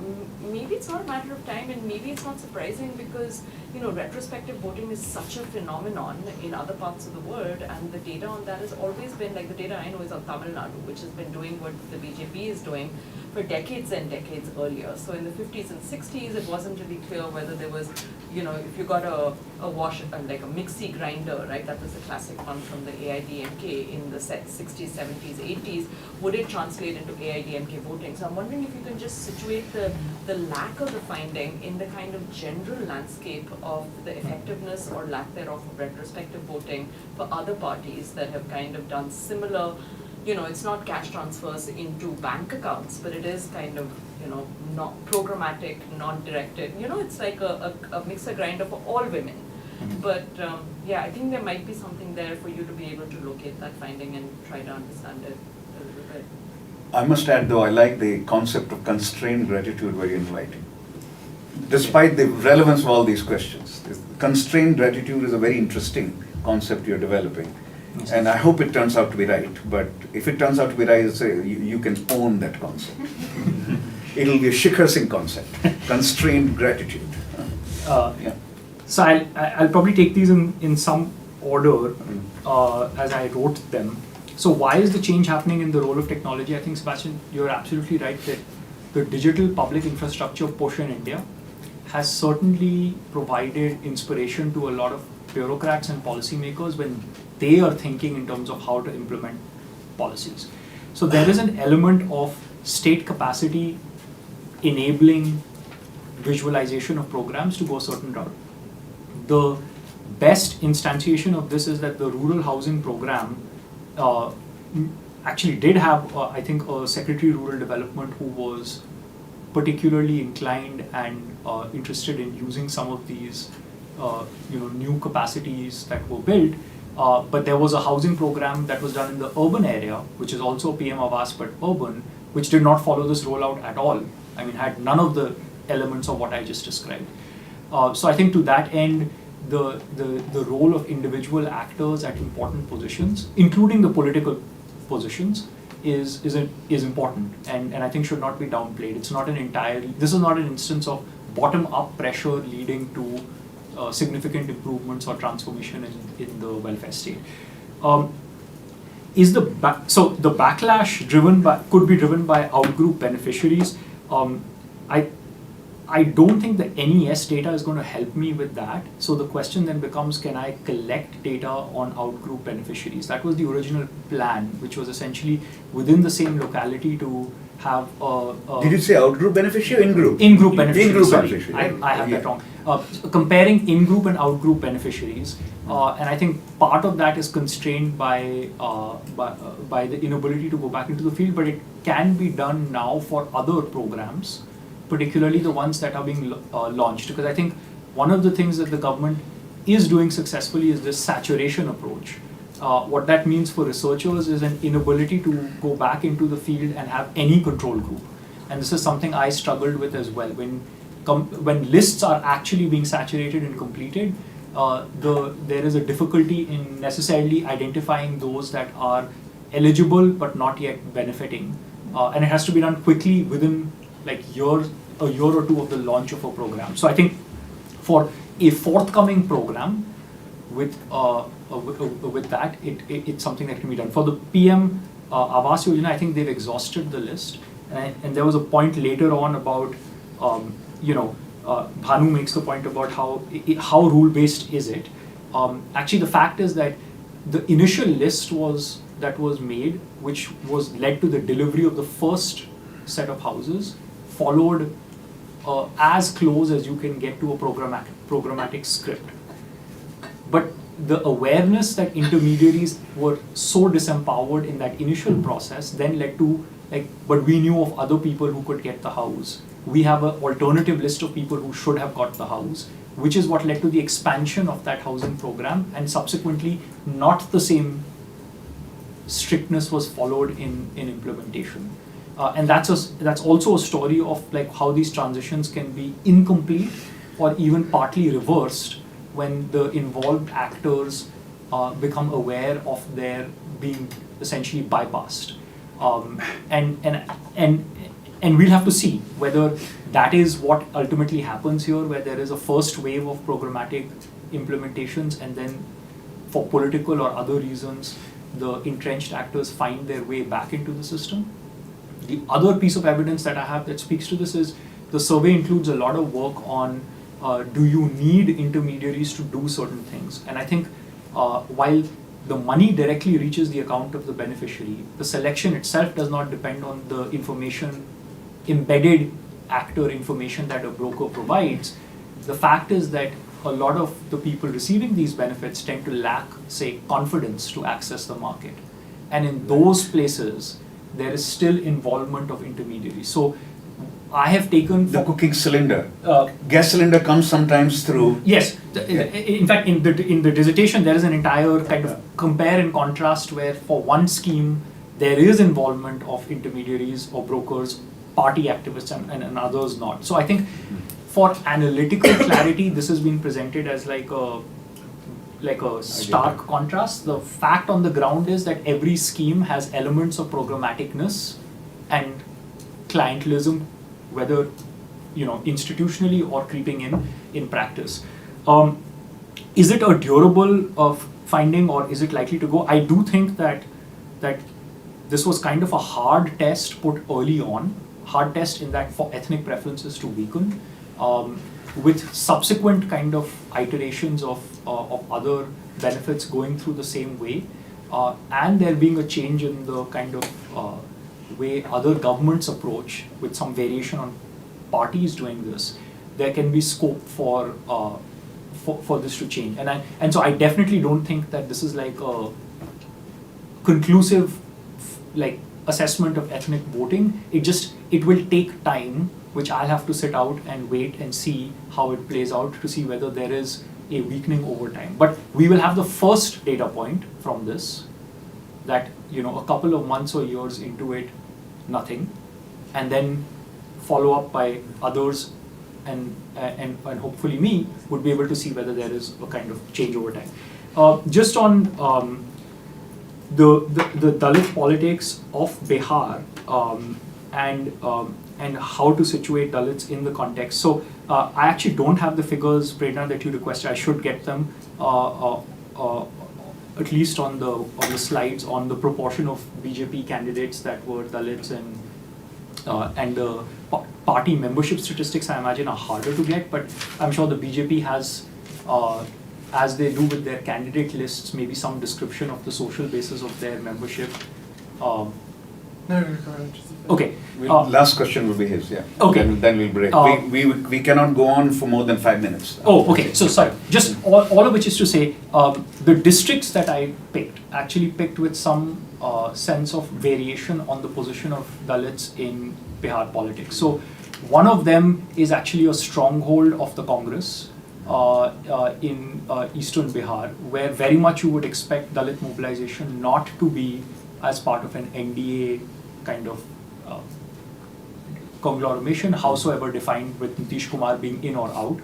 maybe it's not a matter of time, and maybe it's not surprising because, you know, retrospective voting is such a phenomenon in other parts of the world, and the data on that has always been, like, the data I know is on Tamil Nadu, which has been doing what the BJP is doing for decades and decades earlier. So in the 50s and 60s, it wasn't really clear whether there was, you know, if you got a wash, like a mixie grinder, right, that was the classic one from the AIDMK in the 60s, 70s, 80s, would it translate into AIDMK voting? So I'm wondering if you can just situate the lack of the finding in the kind of general landscape of the effectiveness or lack thereof of retrospective voting for other parties that have kind of done similar. You know, it's not cash transfers into bank accounts, but it is kind of, you know, not programmatic, non-directed. You know, it's like a mixer grinder for all women. But yeah, I think there might be something there for you to be able to locate that finding and try to understand it a little bit. I must add, though, I like the concept of constrained gratitude very inviting. Despite the relevance of all these questions, constrained gratitude is a very interesting concept you're developing. And I hope it turns out to be right, but if it turns out to be right, you can own that concept. It'll be a Shikhar Singh concept, constrained gratitude. Yeah. So I'll probably take these in some order as I wrote them. So why is the change happening in the role of technology? I think, Sebastian, you're absolutely right that the digital public infrastructure push in India has certainly provided inspiration to a lot of bureaucrats and policymakers when they are thinking in terms of how to implement policies. So there is an element of state capacity enabling visualization of programs to go a certain route. The best instantiation of this is that the rural housing program actually did have, I think, a Secretary of Rural Development who was particularly inclined and interested in using some of these new capacities that were built. But there was a housing program that was done in the urban area, which is also PM Awas but urban, which did not follow this rollout at all. I mean, had none of the elements of what I just described. So I think to that end, the role of individual actors at important positions, including the political positions, is important, and I think should not be downplayed. It's not this is not an instance of bottom-up pressure leading to significant improvements or transformation in the welfare state. So the backlash could be driven by outgroup beneficiaries. I don't think the NES data is going to help me with that. So the question then becomes, can I collect data on outgroup beneficiaries? That was the original plan, which was essentially within the same locality to have Did you say outgroup beneficiary or in-group? In-group beneficiaries. In-group Sorry, beneficiary. I have that wrong. Comparing in-group and out-group beneficiaries, and I think part of that is constrained by the inability to go back into the field, but it can be done now for other programs, particularly the ones that are being launched. Because I think one of the things that the government is doing successfully is this saturation approach, what that means for researchers is an inability to go back into the field and have any control group. And this is something I struggled with as well. When lists are actually being saturated and completed, there is a difficulty in necessarily identifying those that are eligible but not yet benefiting. And it has to be done quickly within like a year or two of the launch of a program. So I think for a forthcoming program with that, it's something that can be done. For the PM Awas Yojana, I think they've exhausted the list. And there was a point later on about, Bhanu makes the point about how rule-based is it. Actually, the fact is that the initial list that was made, which was led to the delivery of the first set of houses, followed as close as you can get to a programmatic script. But the awareness that intermediaries were so disempowered in that initial process then led to, but we knew of other people who could get the house. We have an alternative list of people who should have got the house, which is what led to the expansion of that housing program, and subsequently not the same strictness was followed in implementation. And that's also a story of like how these transitions can be incomplete or even partly reversed when the involved actors become aware of their being essentially bypassed. And we'll have to see whether that is what ultimately happens here, where there is a first wave of programmatic implementations, and then for political or other reasons, the entrenched actors find their way back into the system. The other piece of evidence that I have that speaks to this is the survey includes a lot of work on do you need intermediaries to do certain things? And I think while the money directly reaches the account of the beneficiary, the selection itself does not depend on the information, embedded actor information that a broker provides. The fact is that a lot of the people receiving these benefits tend to lack, say, confidence to access the market. And in those places, there is still involvement of intermediaries. So I have taken the cooking cylinder. Gas cylinder comes sometimes through. Yes, in fact, in the dissertation, there is an entire kind of compare and contrast where for one scheme, there is involvement of intermediaries or brokers, party activists, and others not. So I think for analytical clarity, this has been presented as like a stark contrast. The fact on the ground is that every scheme has elements of programmaticness and clientelism, whether institutionally or creeping in practice. Is it a durable finding, or is it likely to go? I do think that this was kind of a hard test put early on, hard test in that for ethnic preferences to weaken, with subsequent kind of iterations of other benefits going through the same way, and there being a change in the kind of way other governments approach with some variation on parties doing this, there can be scope for this to change. And so I definitely don't think that this is like a conclusive assessment of ethnic voting. It will take time, which I'll have to sit out and wait and see how it plays out to see whether there is a weakening over time. But we will have the first data point from this, that a couple of months or years into it, nothing, and then follow up by others, and hopefully me would be able to see whether there is a kind of change over time. Just on the Dalit politics of Bihar and how to situate Dalits in the context. So I actually don't have the figures, Prerna, that you requested. I should get them. At least on the slides on the proportion of BJP candidates that were Dalits, and the party membership statistics I imagine are harder to get, but I'm sure the BJP has, as they do with their candidate lists, maybe some description of the social basis of their membership. Okay. Last question will be his, yeah. Okay. Then we'll break. We cannot go on for more than 5 minutes. Oh, okay. So sorry. Just all of which is to say, the districts that I picked actually picked with some sense of variation on the position of Dalits in Bihar politics. So one of them is actually a stronghold of the Congress, in eastern Bihar, where very much you would expect Dalit mobilization not to be as part of an NDA kind of conglomeration, howsoever defined, with Nitish Kumar being in or out.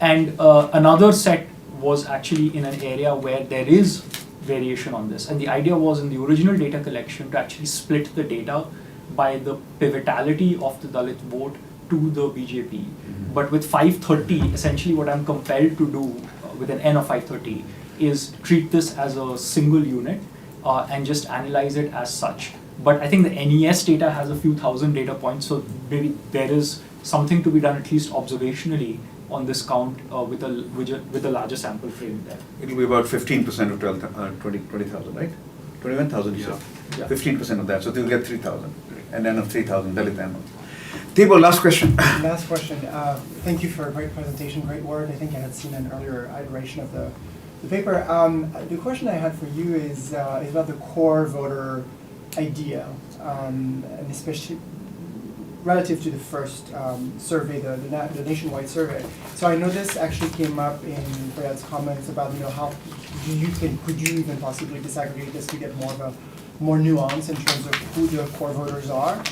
And another set was actually in an area where there is variation on this. And the idea was in the original data collection to actually split the data by the pivotality of the Dalit vote to the BJP. But with 530, essentially what I'm compelled to do with an N of 530 is treat this as a single unit and just analyze it as such. But I think the NES data has a few thousand data points, so maybe there is something to be done at least observationally on this count with a larger sample frame there. It'll be about 15% of 20,000, right? 21,000, you said? Yeah. 15% of that, so they'll get 3,000, and then of 3,000 Dalit animals. Thibault, last question. Last question. Thank you for a great presentation, great work. I think I had seen an earlier iteration of the paper. The question I had for you is about the core voter idea, and especially relative to the first survey, the nationwide survey. So I know this actually came up in Fayaad's comments about how could you even possibly disaggregate this to get more nuance in terms of who the core voters are.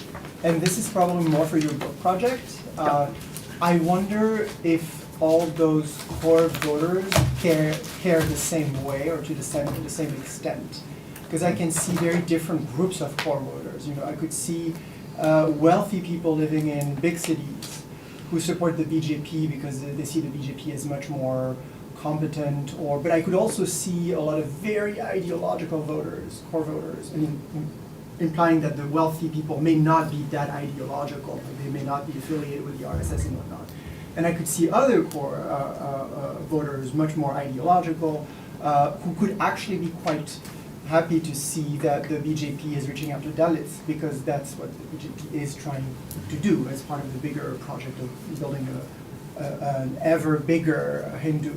And this is probably more for your book project. I wonder if all those core voters care the same way or to the same extent. Because I can see very different groups of core voters. I could see wealthy people living in big cities who support the BJP because they see the BJP as much more competent, but I could also see a lot of very ideological voters, core voters, implying that the wealthy people may not be that ideological, like they may not be affiliated with the RSS and whatnot. And I could see other core voters, much more ideological, who could actually be quite happy to see that the BJP is reaching out to Dalits, because that's what the BJP is trying to do as part of the bigger project of building an ever bigger Hindu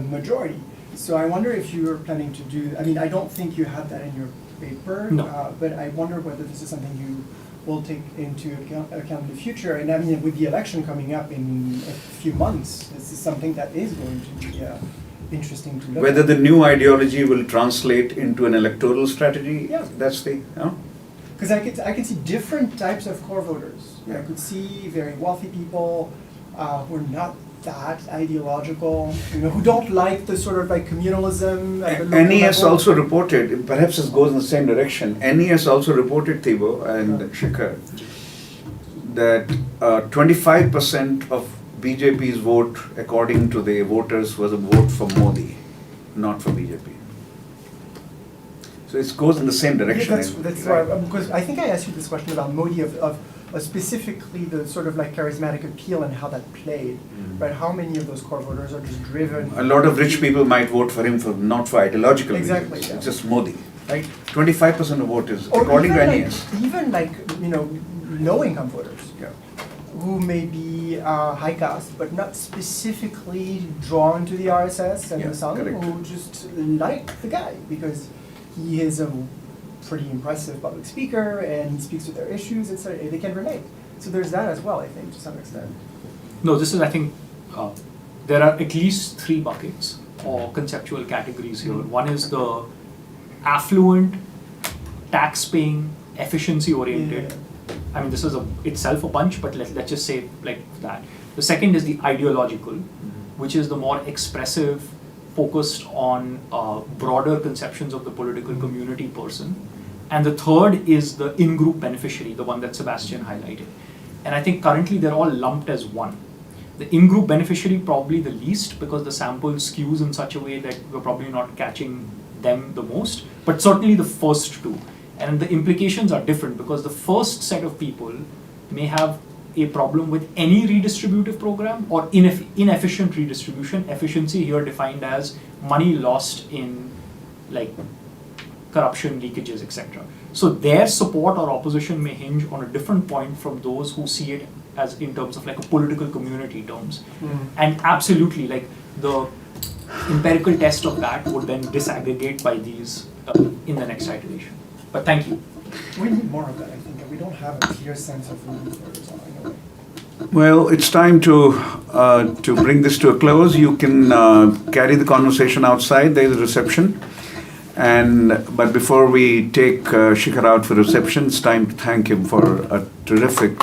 majority. So I wonder if you're planning to do, I don't think you have that in your paper, no. But I wonder whether this is something you will take into account in the future. And with the election coming up in a few months, this is something that is going to be interesting to look Whether at. the new ideology will translate into an electoral strategy, Yeah. that's the, Because I could see different types of core voters. Yeah. I could see very wealthy people who are not that ideological, who don't like the sort of like communalism at the local NES level. also reported, perhaps this goes in the same direction, NES also reported, Thibault and Shikhar, that 25% of BJP's vote, according to the voters, was a vote for Modi, not for BJP. So it goes in the same direction. Yeah, that's right? why, because I think I asked you this question about Modi of specifically the sort of like charismatic appeal and how that played, right? How many of those core voters are just driven? A lot of rich people might vote for him not for ideological Exactly, reasons. yeah. It's just Modi. Right? 25% of voters, Or according to even NES. even low-income voters Yeah. who may be high caste, but not specifically drawn to the RSS and Yeah, the Sangh, correct. who just like the guy because he is a pretty impressive public speaker and he speaks to their issues, etc. They can relate. So there's that as well, I think, to some extent. No, this is, I think, there are at least 3 buckets or conceptual categories here. One is the affluent, tax-paying, efficiency-oriented. Yeah. This is itself a bunch, but let's just say like that. The second is the ideological, which is the more expressive, focused on broader conceptions of the political community person. And the third is the in-group beneficiary, the one that Sebastian highlighted. And I think currently they're all lumped as one. The in-group beneficiary probably the least, because the sample skews in such a way that we're probably not catching them the most, but certainly the first two. And the implications are different, because the first set of people may have a problem with any redistributive program or inefficient redistribution, efficiency here defined as money lost in like corruption, leakages, etc. So their support or opposition may hinge on a different point from those who see it as in terms of like a political community terms. And absolutely, like the empirical test of that would then disaggregate by these in the next iteration. But thank you. We need more of that, I think, and we don't have a clear sense of who these voters are in a way. Well, it's time to to bring this to a close. You can carry the conversation outside. There is a reception. But before we take Shikhar out for reception, it's time to thank him for a terrific